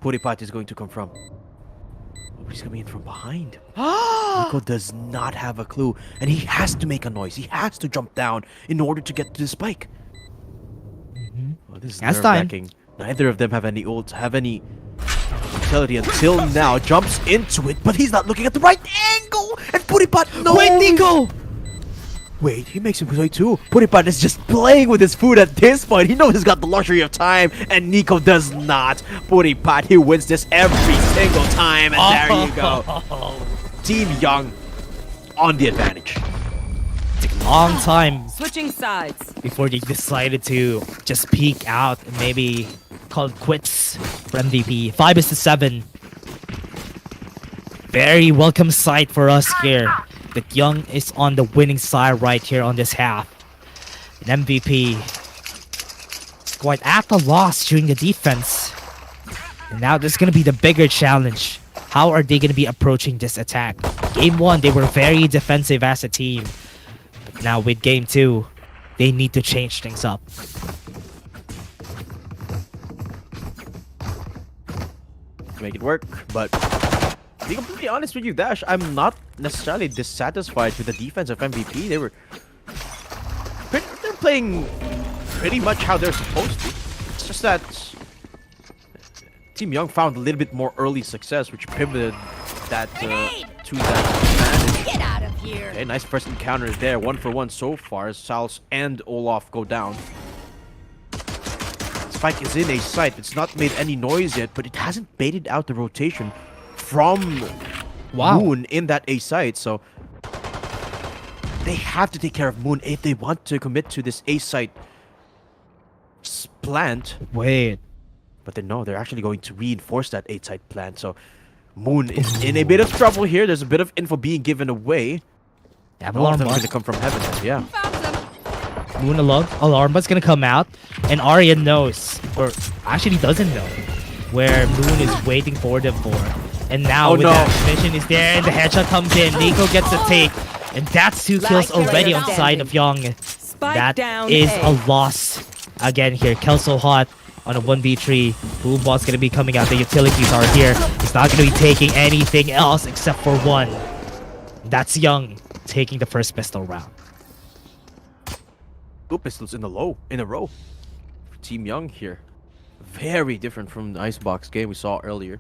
Puripat is going to come from. Oh, he's coming in from behind. Nico does not have a clue, and he has to make a noise. He has to jump down in order to get to the spike. Oh, this is nerve-wracking. Neither of them have any ults, have any utility until now. Jumps into it, but he's not looking at the right angle. And Puripat, no! Wait, Nico! Wait, he makes him play too. Puripat is just playing with his food at this point. He knows he's got the luxury of time, and Nico does not. Puripat, he wins this every single time, and there you go. Team Young on the advantage. It took a long time Switching sides. before they decided to just peek out and maybe call it quits for MVP. 5-7. Very welcome sight for us here. That Young is on the winning side right here on this half. An MVP quite at a loss during the defense. And now this is going to be the bigger challenge. How are they going to be approaching this attack? Game 1, they were very defensive as a team. But now with Game 2, they need to change things up. Make it work, but to be completely honest with you, Dash, I'm not necessarily dissatisfied with the defense of MVP. They're playing pretty much how they're supposed to. It's just that Team Young found a little bit more early success, which pivoted that to that advantage. Get out of here. Okay, nice first encounter there. 1-for-1 so far as Sal's and Olaf go down. Spike is in a sight. It's not made any noise yet, but it hasn't baited out the rotation from Moon in that A site. So they have to take care of Moon if they want to commit to this A site plant. Wait. But then no, they're actually going to reinforce that A site plant. So Moon is in a bit of trouble here. There's a bit of info being given away. All of them are going to come from heaven. Yeah. Moon alarm but's gonna come out, and Arya knows, or actually doesn't know, where Moon is waiting for them for. And now that mission is there, and the headshot comes in, Nico gets a take, and that's 2 kills already on side of Young. That is a loss again here. Kelso Hot on a 1v3. Boombot's gonna be coming out. The utilities are here. He's not gonna be taking anything else except for one. That's Young taking the first pistol round. 2 pistols in a row for Team Young here. Very different from the Icebox game we saw earlier.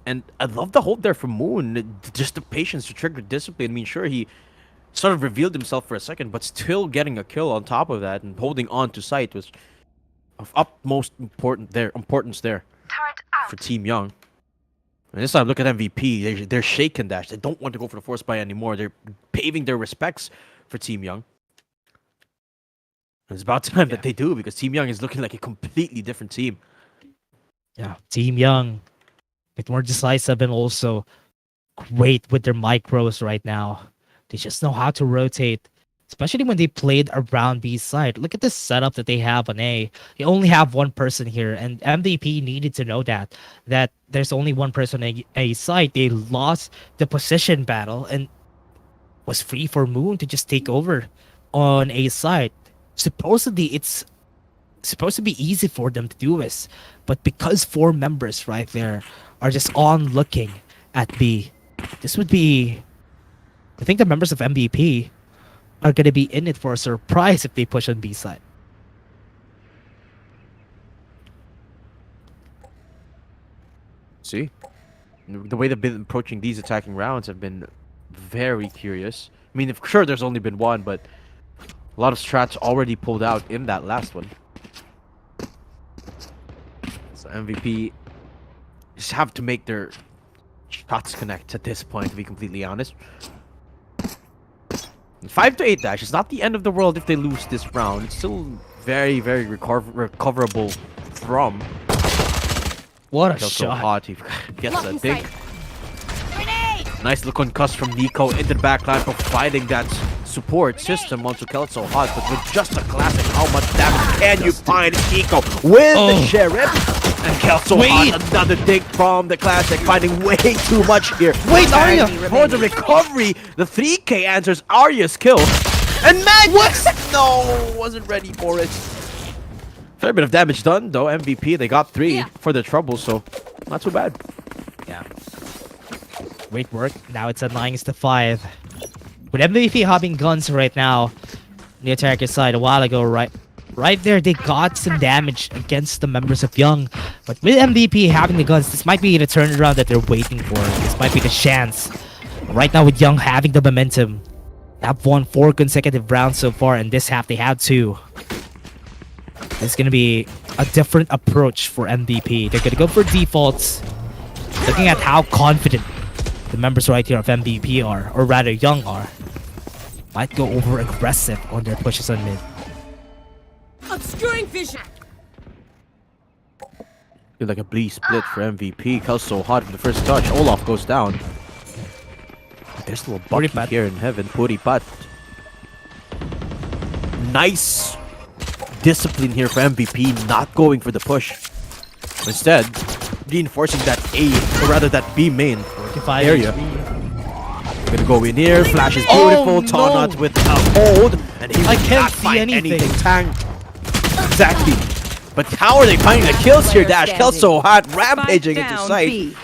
And I love the hold there from Moon. Just the patience to trigger discipline. I mean, sure, he sort of revealed himself for a second, but still getting a kill on top of that and holding on to sight was of utmost importance there for Team Young. And this time, look at MVP. They're shaking dash. They don't want to go for the force buy anymore. They're paving their respects for Team Young. And it's about time that they do, because Team Young is looking like a completely different team. Yeah, Team Young, with more decisive and also great with their micros right now. They just know how to rotate, especially when they played around B side. Look at the setup that they have on A. They only have one person here, and MVP needed to know that there's only one person on A side. They lost the position battle and was free for Moon to just take over on A side. Supposedly, it's supposed to be easy for them to do this, but because 4 members right there are just on looking at B, this would be... I think the members of MVP are going to be in it for a surprise if they push on B side. See? The way they've been approaching these attacking rounds have been very curious. I mean, sure, there's only been one, but a lot of strats already pulled out in that last one. So MVP just have to make their shots connect at this point, to be completely honest. 5 to 8 dash. It's not the end of the world if they lose this round. It's still very, very recoverable from. What a So shot. hot. He gets Lock that in big. sight. Grenade! Nice look on cuss from Nico into the backline, providing that support system onto Kelso Hot. But with just a classic, how much damage can you find Nico with the Sheriff? And Kelso Hot, another dig from the classic, finding way too much here. Wait, Arya! For the recovery, the 3K answers Arya's kill. And Magnus! No, wasn't ready for it. Fair bit of damage done, though. MVP, they got 3 for the trouble, so not too bad. Yeah. Great work. Now it's at 9-5. With MVP having guns right now, the attacker side a while ago, right there, they got some damage against the members of Young. But with MVP having the guns, this might be the turnaround that they're waiting for. This might be the chance. Right now with Young having the momentum, they have won 4 consecutive rounds so far, and this half they have 2. It's going to be a different approach for MVP. They're going to go for defaults, looking at how confident the members right here of MVP are, or rather Young are. Might go over aggressive on their pushes on mid. Obscuring vision. Feel like a bleed split for MVP. Kelso Hot for the first touch. Olaf goes down. There's still a bucket Puripat here in heaven. Puripat. Nice discipline here for MVP, not going for the push. Instead, reinforcing that A, or rather that B main area. Gonna go in here. Flash is beautiful. Taunot with a hold, and he can't not see find anything. Tang. Exactly. But how are they finding the kills here? Dash Kelso Hot rampaging into sight. B.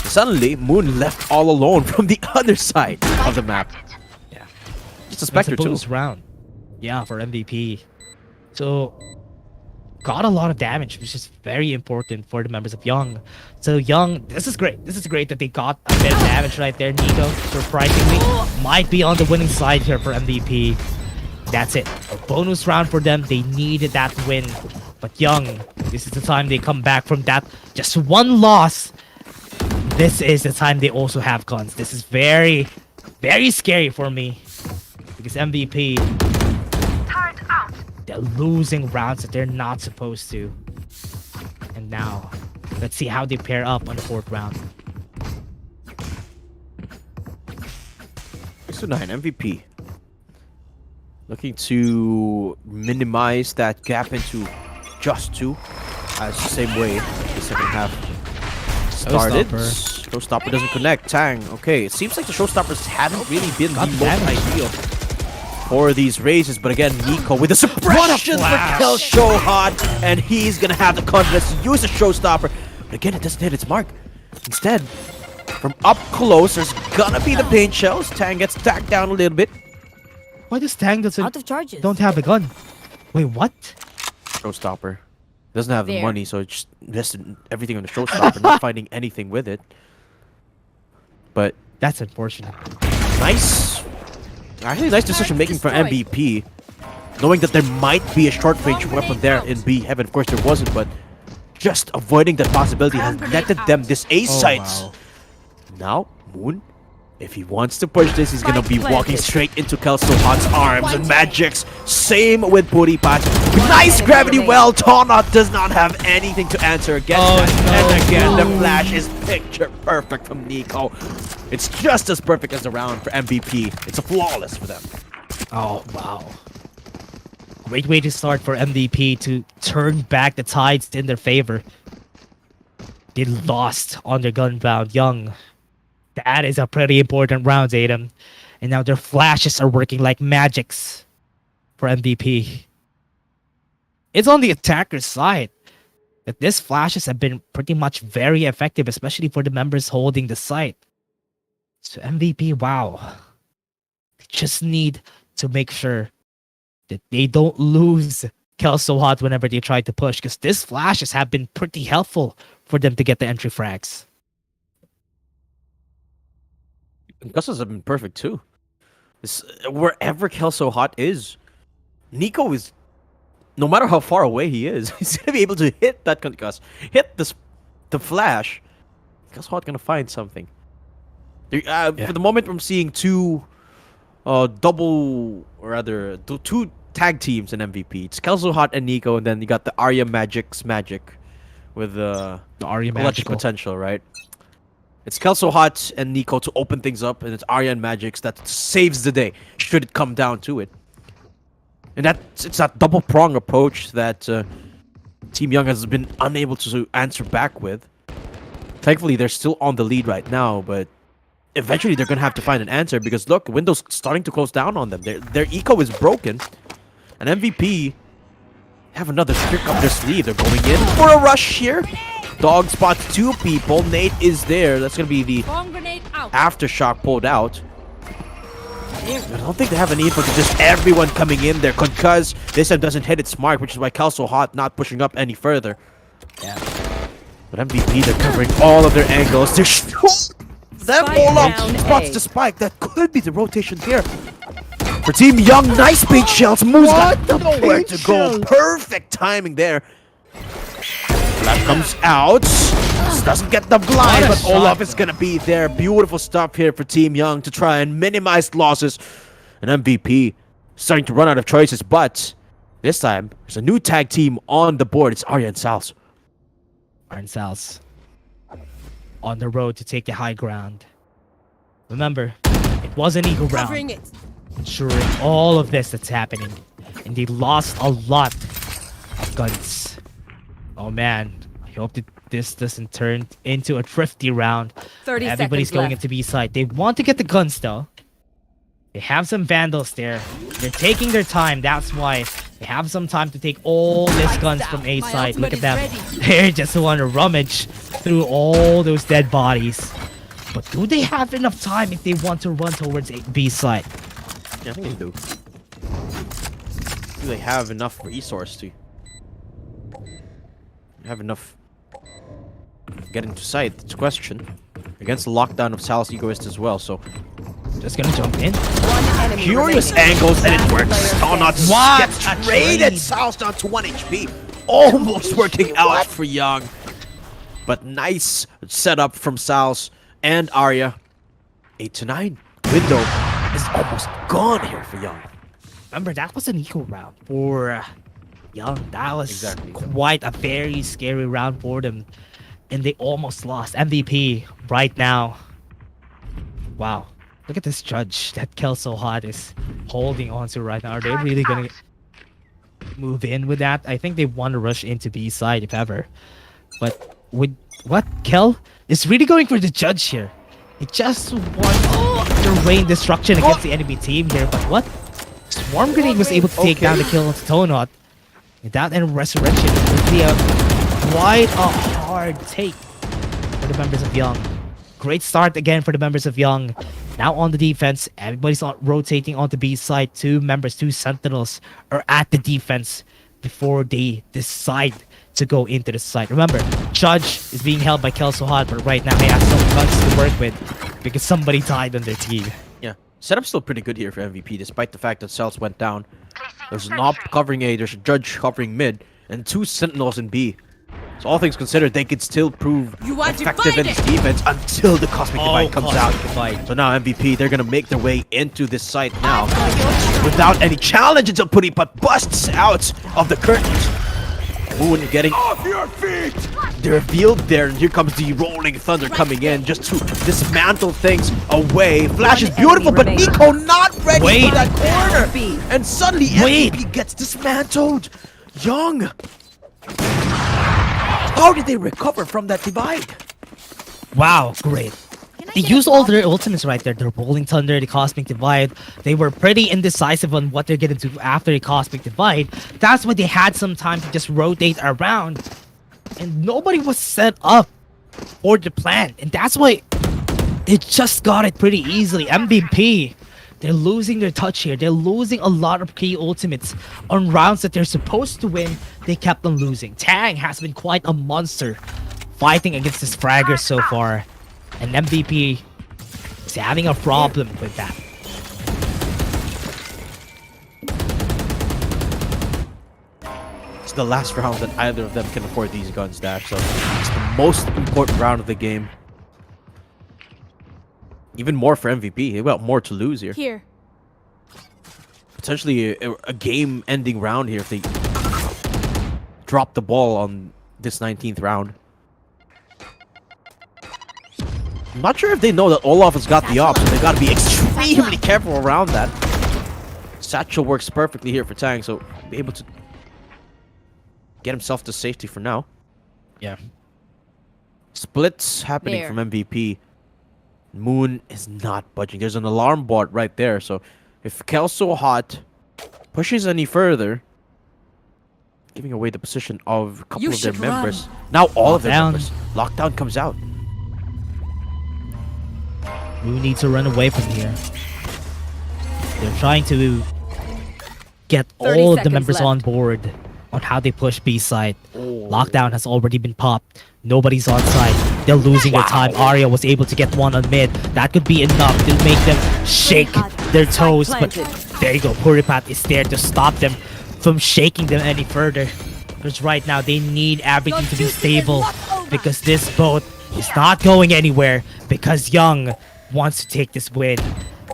Suddenly, Moon left all alone from the other side of the map. Yeah. Just a Spectre too. bonus round. Yeah, for MVP. So, got a lot of damage, which is very important for the members of Young. So Young, this is great. This is great that they got a bit of damage right there. Nico, surprisingly, might be on the winning side here for MVP. That's it. A bonus round for them. They needed that win. But Young, this is the time they come back from that. Just one loss. This is the time they also have guns. This is very, very scary for me. Because MVP, they're losing rounds that they're not supposed to. And now, let's see how they pair up on the 4th round. 6-9 MVP. Looking to minimize that gap into just 2. As the same way the second half started. Showstopper doesn't connect. Tang. Okay, it seems like the showstoppers haven't really been the most ideal for these races, but again, Nico with a suppression for Kelso Hot, and he's gonna have the confidence to use the showstopper. But again, it doesn't hit its mark. Instead, from up close, there's gonna be the paint shells. Tang gets tacked down a little bit. Why does Tang Out of charges. don't have a gun? Wait, what? Showstopper. Doesn't have the There. money, so it just invested everything on the showstopper, not finding anything with it. But That's unfortunate. nice. Actually, nice decision making from Destroyed. MVP. Knowing that there might be a short range weapon there in B heaven. Of course, there wasn't, but just avoiding that possibility has netted them this A sites. wow. Now, Moon, if he wants to push this, he's gonna be walking straight into Kelso Hot's arms and magics. Same with Puripat. Nice gravity well. Taunot does not have anything to answer against that. no. And again, the flash is picture perfect from Nico. It's just as perfect as the round for MVP. It's a flawless for them. Oh, wow. Great way to start for MVP to turn back the tides in their favor. They lost on their gunbound Young. That is a pretty important round, Adam. And now their flashes are working like magics for MVP. It's on the attacker's side that these flashes have been pretty much very effective, especially for the members holding the site. So MVP, wow. They just need to make sure that they don't lose Kelso Hot whenever they try to push, because these flashes have been pretty helpful for them to get the entry frags. Gus's have been perfect too. Wherever Kelso Hot is, Nico is, no matter how far away he is, he's gonna be able to hit that concuss, hit the flash. Kelso Hot gonna find something. For the moment, I'm seeing two tag teams in MVP. It's Kelso Hot and Nico, and then you got the Arya Magic's magic with The Arya electric Magical. potential, right? It's Kelso Hot and Nico to open things up, and it's Arya and Magic's that saves the day, should it come down to it. And it's that double prong approach that Team Young has been unable to answer back with. Thankfully, they're still on the lead right now, but eventually they're gonna have to find an answer because look, Window's starting to close down on them. Their eco is broken, and MVP have another trick up their sleeve. They're going in for a rush here. Dog spots two people. Nate is there. That's gonna be the Bomb grenade out. aftershock pulled out. I don't think they have a need for just everyone coming in there. Concuss this time doesn't hit its mark, which is why Kelso Hot not pushing up any further. Yeah. But MVP, they're covering all of their angles. They're that Spike all up down spots A. the spike. That could be the rotation here. For Team Young, nice bait shells. Moose got nowhere to go. Perfect timing there. Flash comes out. Doesn't get the blind, What a but Olaf shot, is gonna be there. Beautiful stuff here for Team Young to try and minimize losses. And MVP starting to run out of choices, but this time there's a new tag team on the board. It's Arya and Sals. Iron South on the road to take the high ground. Remember, it was an eagle round, Covering it. ensuring all of this that's happening, and they lost a lot of guns. Oh man, I hope that this doesn't turn into a thrifty round. 30 Everybody's seconds going left. into B side. They want to get the guns though. They have some vandals there. They're taking their time. That's why they have some time to take all these guns from A My side. Look ultimate at is them. ready. They just want to rummage through all those dead bodies. But do they have enough time if they want to run towards B side? Yeah, I think they do. Do they have enough resource to have enough get into sight? It's a question. Against the lockdown of Sal's Egoist as well, so Just gonna jump in. One enemy curious remaining. angles and it works. Last player Taunot What gets a traded. trade. Sal's down to 1 HP. Almost working out for Young. But nice setup from Sal's and Arya. 8 to 9. Window is almost gone here for Young. Remember, that was an equal round for Young. That was Exactly. quite a very scary round for them. And they almost lost. MVP right now. Wow. Look at this judge that Kelso Hot is holding on to right now. Are they really going to move in with that? I think they want to rush into B side if ever. But with what? Kel is really going for the judge here. He just wants to rain destruction against the enemy team here. But what? Swarm Grenade was able to take down the kill on Tonot. Without any resurrection, it would be quite a hard take for the members of Young. Great start again for the members of Young. Now on the defense, everybody's rotating on the B side. 2 members, 2 sentinels are at the defense before they decide to go into the site. Remember, Judge is being held by Kelso Hot, but right now he has some guns to work with because somebody died on their team. Yeah, setup's still pretty good here for MVP, despite the fact that Cells went down. There's an op covering A, there's a Judge covering mid, and 2 sentinels in B. So all things considered, they could still prove effective in this defense until the Cosmic Divide comes out. So now MVP, they're gonna make their way into this site now without any challenge until Puripat busts out of the curtains. Moon getting off your feet! They're revealed there, and here comes the Rolling Thunder coming in just to dismantle things away. Flash is beautiful, but Nico not ready for that corner! And suddenly MVP gets dismantled! Young! How did they recover from that divide? Wow, great. They used all their ultimates right there. The Rolling Thunder, the Cosmic Divide. They were pretty indecisive on what they're gonna do after the Cosmic Divide. That's why they had some time to just rotate around. And nobody was set up for the plan. And that's why they just got it pretty easily. MVP, they're losing their touch here. They're losing a lot of key ultimates on rounds that they're supposed to win. They kept on losing. Tang has been quite a monster fighting against this fragger so far. And MVP is having a problem with that. It's the last round that either of them can afford these guns, Dash. So it's the most important round of the game. Even more for MVP. They've got more to lose here. Here. Potentially a game-ending round here if they drop the ball on this 19th round. I'm not sure if they know that Olaf has got the op, so they got to be extremely careful around that. Satchel works perfectly here for Tang, so be able to get himself to safety for now. Yeah. Splits happening from MVP. Moon is not budging. There's an alarm bot right there, so if Kelso Hot pushes any further, giving away the position of a couple of their members. Now all of their members. Lockdown comes out. Moon needs to run away from here. They're trying to get all of the members on board on how they push B side. Lockdown has already been popped. Nobody's on side. They're losing their time. Arya was able to get one on mid. That could be enough to make them shake their toes. But there you go. Puripat is there to stop them from shaking them any further. Because right now they need everything to be stable. Because this boat is not going anywhere. Because Young wants to take this win.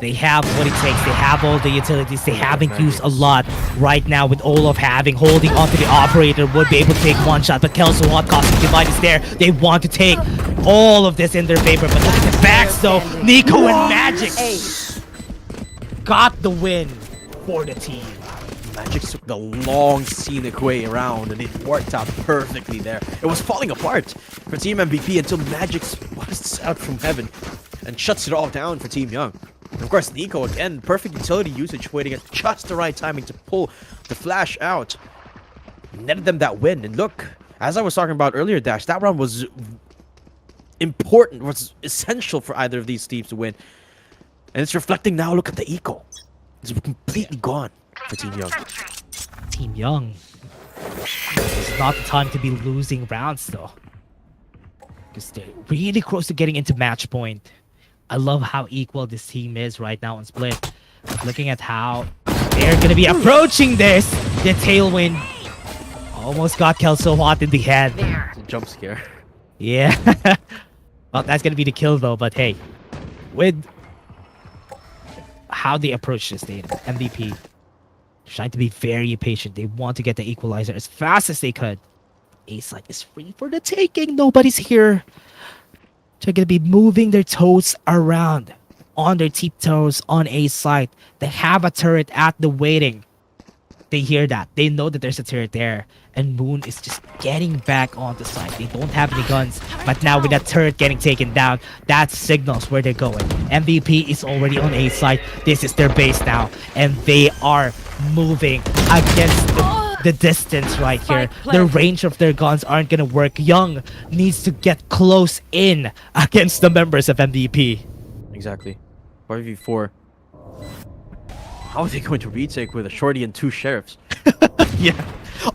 They have what it takes. They have all the utilities. They haven't used a lot right now with Olaf holding onto the operator. Would be able to take one shot, but Kelso Hot Cosmic Divide is there. They want to take all of this in their favor, but look at the backs though. Nico and Magic got the win for the team. Magic took the long scenic way around and it worked out perfectly there. It was falling apart for Team MVP until Magic busts out from heaven and shuts it all down for Team Young. And of course, Nico again, perfect utility usage, waiting at just the right timing to pull the flash out. Netted them that win. And look, as I was talking about earlier, Dash, that round was important, was essential for either of these teams to win. And it's reflecting now. Look at the eco. It's completely gone for Team Young. Team Young. It's not the time to be losing rounds though. Because they're really close to getting into match point. I love how equal this team is right now on Split. Looking at how they're going to be approaching this. The tailwind almost got Kelso Hot in the head. It's a jump scare. Yeah. Well, that's going to be the kill though. But hey, with how they approach this, the MVP trying to be very patient. They want to get the equalizer as fast as they could. A-side is free for the taking. Nobody's here. They're going to be moving their toes around on their tiptoes on A side. They have a turret at the waiting. They hear that. They know that there's a turret there. And Moon is just getting back on the side. They don't have any guns. But now with that turret getting taken down, that signals where they're going. MVP is already on A side. This is their base now. And they are moving against the distance right here. The range of their guns aren't gonna work. Young needs to get close in against the members of MVP. Exactly. 5v4. How are they going to retake with a shorty and 2 sheriffs? Yeah.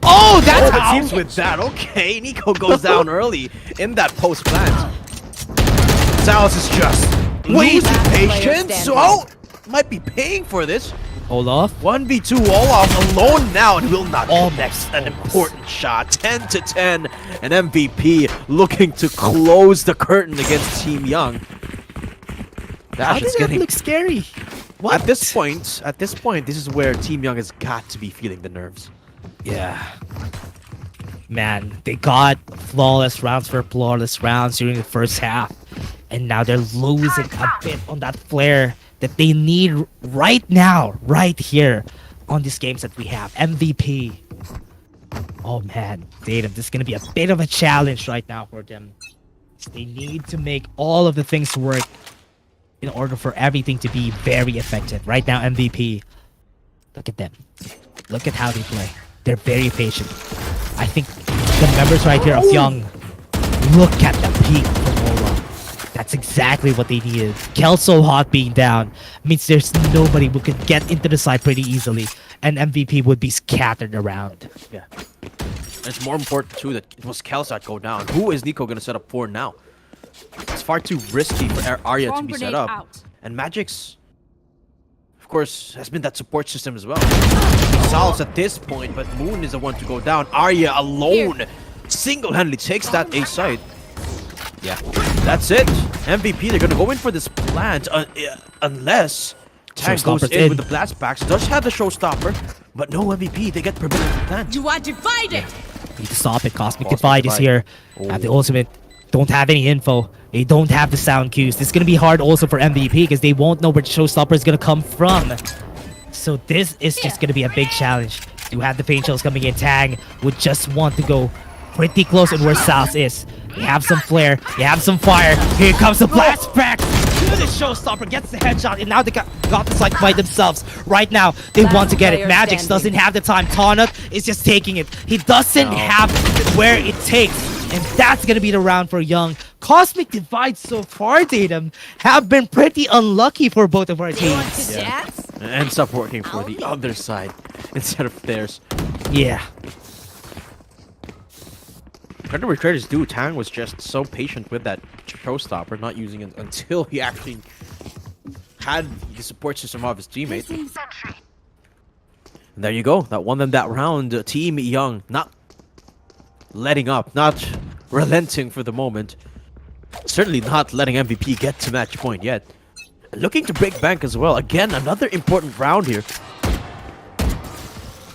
Oh, that's It how. seems with that. Okay, Nico goes down early in that post plant. Sal's is just losing Last player patience. standing. Oh, might be paying for this. Olaf. 1v2 Olaf alone now and will not Almost. connect an important shot. 10 to 10. And MVP looking to close the curtain against Team Young. How Dash does is that getting look scary? What? at this point, this is where Team Young has got to be feeling the nerves. Yeah. Man, they got flawless rounds for flawless rounds during the first half. And now they're losing a bit on that flare that they need right now, right here on these games that we have. MVP. Oh man, Tatum, this is going to be a bit of a challenge right now for them. They need to make all of the things work in order for everything to be very effective. Right now, MVP. Look at them. Look at how they play. They're very patient. I think the members right here of Young, look at the peak from Ola. That's exactly what they needed. Kelso Hot being down means there's nobody who can get into the side pretty easily, and MVP would be scattered around. Yeah. And it's more important too that it was Kels that go down. Who is Nico gonna set up for now? It's far too risky for Arya to Bomb be set grenade up. out. And Magic's, of course, has been that support system as well. Sal's at this point, but Moon is the one to go down. Arya alone single-handedly takes that A side. Yeah, that's it. MVP, they're gonna go in for this plant unless Tang goes Showstopper's in in. with the blast packs. Does have the showstopper, but no MVP. They get permission to plant. You are divided. Need to stop it. Cosmic Cosmic Divide is Divide. here. Oh. At the ultimate, don't have any info. They don't have the sound cues. This is gonna be hard also for MVP because they won't know where the showstopper is gonna come from. So this is just gonna be a big challenge. You have the pain shells coming in. Tang would just want to go pretty close on where South is. They have some flare. They have some fire. Here comes the blast back. The showstopper gets the headshot, and now they got the site by themselves. Right now, they Last want to get it. player Magix standing. doesn't have the time. Taunut is just taking it. He doesn't have where it takes, and that's gonna be the round for Young. Cosmic Divide so far, Tatum, have been pretty unlucky for both of our You want teams. to dance? And ends up working for the other side instead of theirs. Yeah. Credit where credit's due, Tang was just so patient with that showstopper, not using it until he actually had the support system of his teammate. And there you go. That won them that round. Team Young not letting up, not relenting for the moment. Certainly not letting MVP get to match point yet. Looking to break bank as well. Again, another important round here.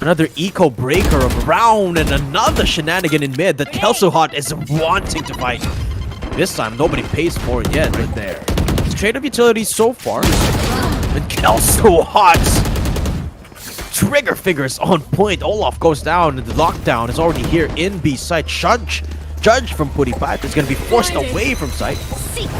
Another eco breaker of a round and another shenanigan in mid that Kelso Hot is wanting to fight. This time, nobody pays for it yet. Right there. Straight up utilities so far. And Kelso Hot's trigger figures on point. Olaf goes down and the lockdown is already here in B site. Judge from Putty Pipe is going to be forced away from site.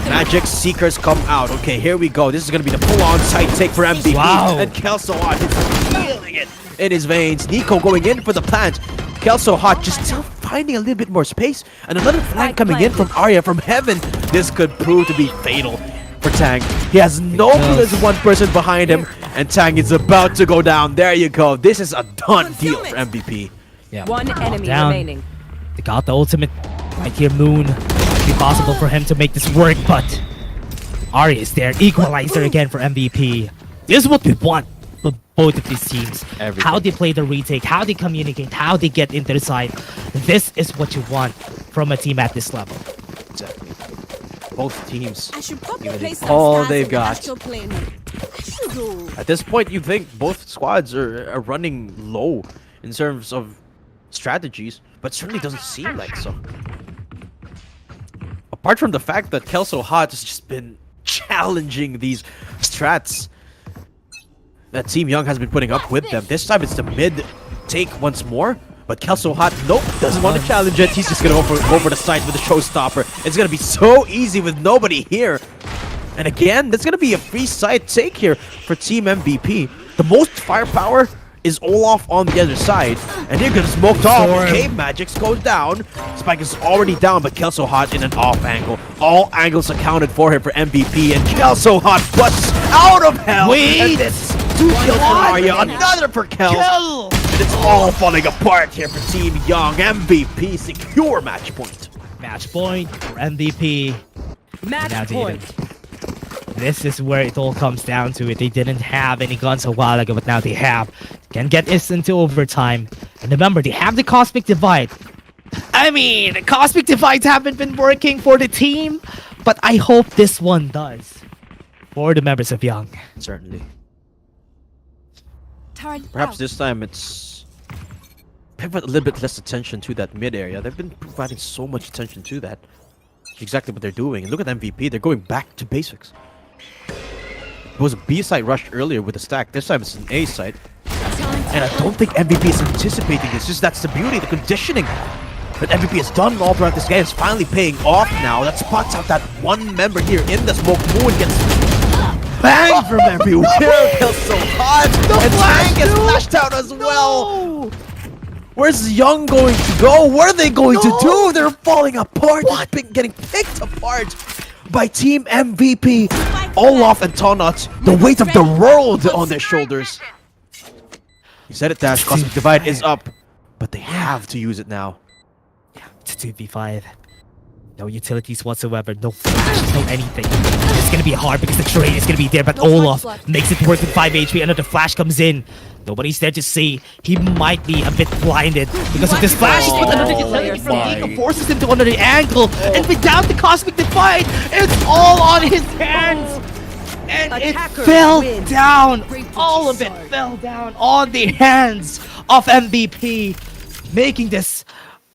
Magic Seekers come out. Okay, here we go. This is going to be the full-on site take for MVP. Wow. And Kelso Hot is feeling it in his veins. Nico going in for the plant. Kelso Hot just still finding a little bit more space. And another flank coming in from Arya from heaven. This could prove to be fatal for Tang. He has no clue there's one person behind him. And Tang is about to go down. There you go. This is a done deal for MVP. Yeah. One enemy Down. remaining. They got the ultimate right here, Moon. It'd be possible for him to make this work, but Arya is there. Equalizer again for MVP. This is what we want for both of these teams. Everything. How they play the retake, how they communicate, how they get into the side. This is what you want from a team at this level. Exactly. Both teams. I should probably Even play if some all stars they've in got. Astral Plane. I should go. At this point, you think both squads are running low in terms of strategies, but certainly doesn't seem like so. Apart from the fact that Kelso Hot has just been challenging these strats that Team Young has been putting up with them. This time it's the mid take once more, but Kelso Hot, nope, doesn't want to challenge it. He's just gonna go for the side with the showstopper. It's gonna be so easy with nobody here. And again, that's gonna be a free side take here for Team MVP. The most firepower is Olaf on the other side, and they're gonna smoke off. Storm. Cave Magix goes down. Spike is already down, but Kelso Hot in an off angle. All angles accounted for here for MVP, and Kelso Hot busts out of hell. Wait. And it's 2 kills for Arya, another for Kels. Kill! And it's all falling apart here for Team Young. MVP secure match point. Match point for MVP. Match Now point. This is where it all comes down to it. They didn't have any guns a while ago, but now they have. Can get this into overtime. And remember, they have the Cosmic Divide. I mean, the Cosmic Divides haven't been working for the team, but I hope this one does. For the members of Young. Certainly. Turn Perhaps out. this time it's pivot a little bit less attention to that mid area. They've been providing so much attention to that. Exactly what they're doing. And look at MVP. They're going back to basics. It was a B site rush earlier with a stack. This time it's an A site. And I don't think MVP is anticipating this. Just that's the beauty, the conditioning that MVP has done all throughout this game is finally paying off now. That spots out that one member here in the smoke. Moon gets banged from everywhere. Kills so hot. And Tang gets flashed out as well. Where's Young going to go? What are they going to do? They're falling apart. They're getting picked apart by Team MVP. Olaf and Tonut, the weight of the world on their shoulders. You said it, Dash. Cosmic Divide is up, but they have to use it now. It's 2v5. No utilities whatsoever, no flash, no anything. It's gonna be hard because the terrain is gonna be there, but Olaf makes it work with 5 HP. Another flash comes in. Nobody's there to see. He might be a bit blinded because of this flash. But another utility from Giga forces him to another angle. And without the Cosmic Divide, it's all on his hands. And it fell down. All of it fell down on the hands of MVP, making this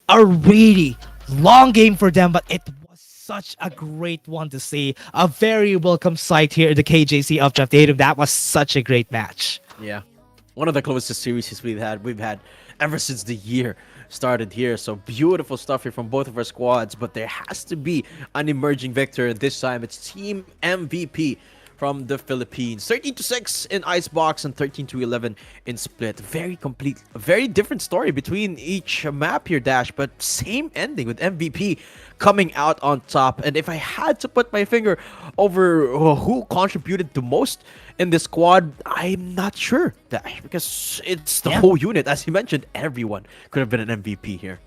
a really long game for them, but it was such a great one to see. A very welcome sight here in the KJC Updraft Datum. That was such a great match. Yeah, one of the closest series we've had ever since the year started here. So beautiful stuff here from both of our squads, but there has to be an emerging victor, and this time it's Team MVP from the Philippines. 13-6 in Icebox and 13-11 in Split. Very complete, very different story between each map here, Dash, but same ending with MVP coming out on top. And if I had to put my finger over who contributed the most in this squad, I'm not sure, Dash, because it's the whole unit. As you mentioned, everyone could have been an MVP here.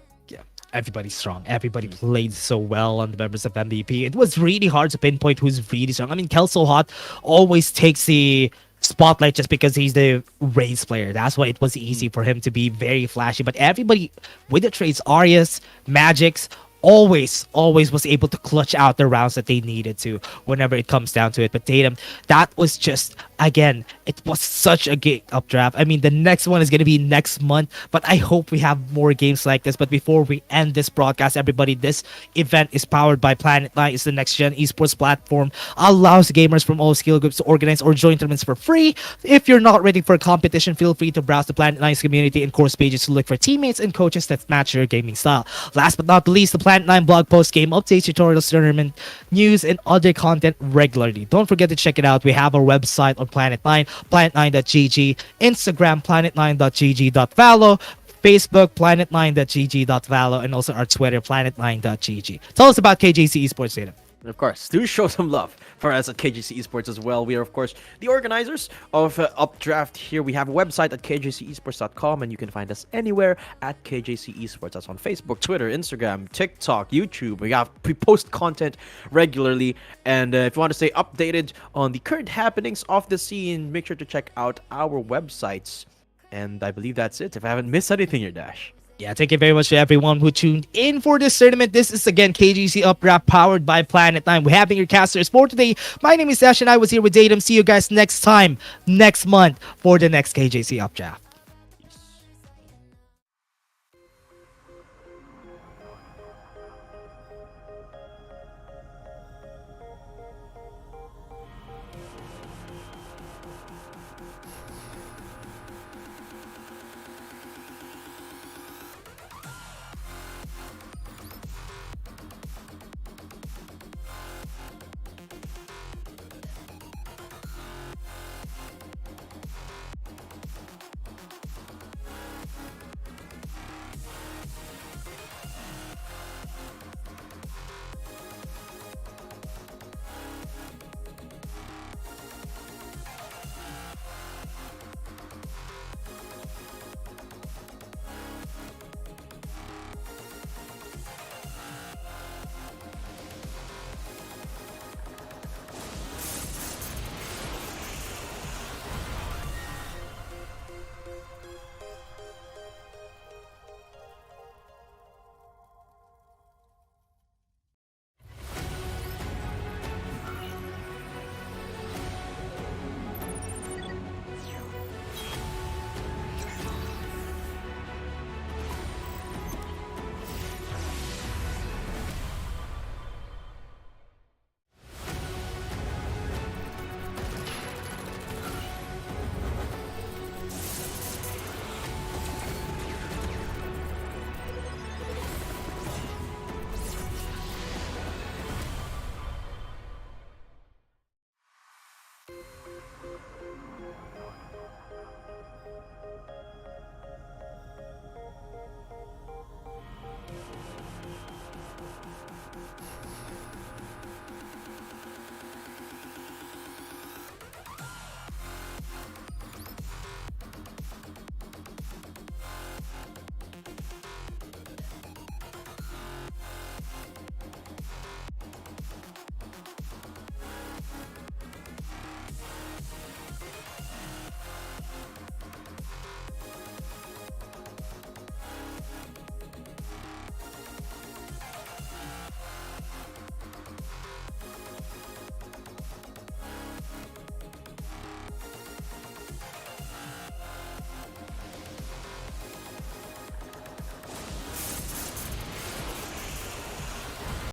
Everybody's strong. Everybody played so well on the members of MVP. It was really hard to pinpoint who's really strong. I mean, Kelso Hot always takes the spotlight just because he's the Raze player. That's why it was easy for him to be very flashy. But everybody with the trades, Arias, Magics, always was able to clutch out the rounds that they needed to whenever it comes down to it. But Tatum, that was just, again, it was such a great updraft. I mean, the next one is going to be next month, but I hope we have more games like this. But before we end this broadcast, everybody, this event is powered by PLANET9. It's the next-gen esports platform. Allows gamers from all skill groups to organize or join tournaments for free. If you're not ready for a competition, feel free to browse the PLANET9's community and course pages to look for teammates and coaches that match your gaming style. Last but not least, the PLANET9 blog post, game updates, tutorials, tournament news, and other content regularly. Don't forget to check it out. We have our website on PLANET9, planet9.gg, Instagram, planet9.gg.vallo, Facebook, planet9.gg.vallo, and also our Twitter, planet9.gg. Tell us about KJC Esports Data. And of course, do show some love for us at KJC Esports as well. We are, of course, the organizers of Updraft here. We have a website at kjcesports.com, and you can find us anywhere at KJC Esports. That's on Facebook, Twitter, Instagram, TikTok, YouTube. We post content regularly, and if you want to stay updated on the current happenings of the scene, make sure to check out our websites. And I believe that's it. If I haven't missed anything here, Dash. Yeah, thank you very much to everyone who tuned in for this tournament. This is again KGC Updraft powered by PLANET9. We're having your casters for today. My name is Dash and I was here with Datum. See you guys next time, next month for the next KJC Updraft.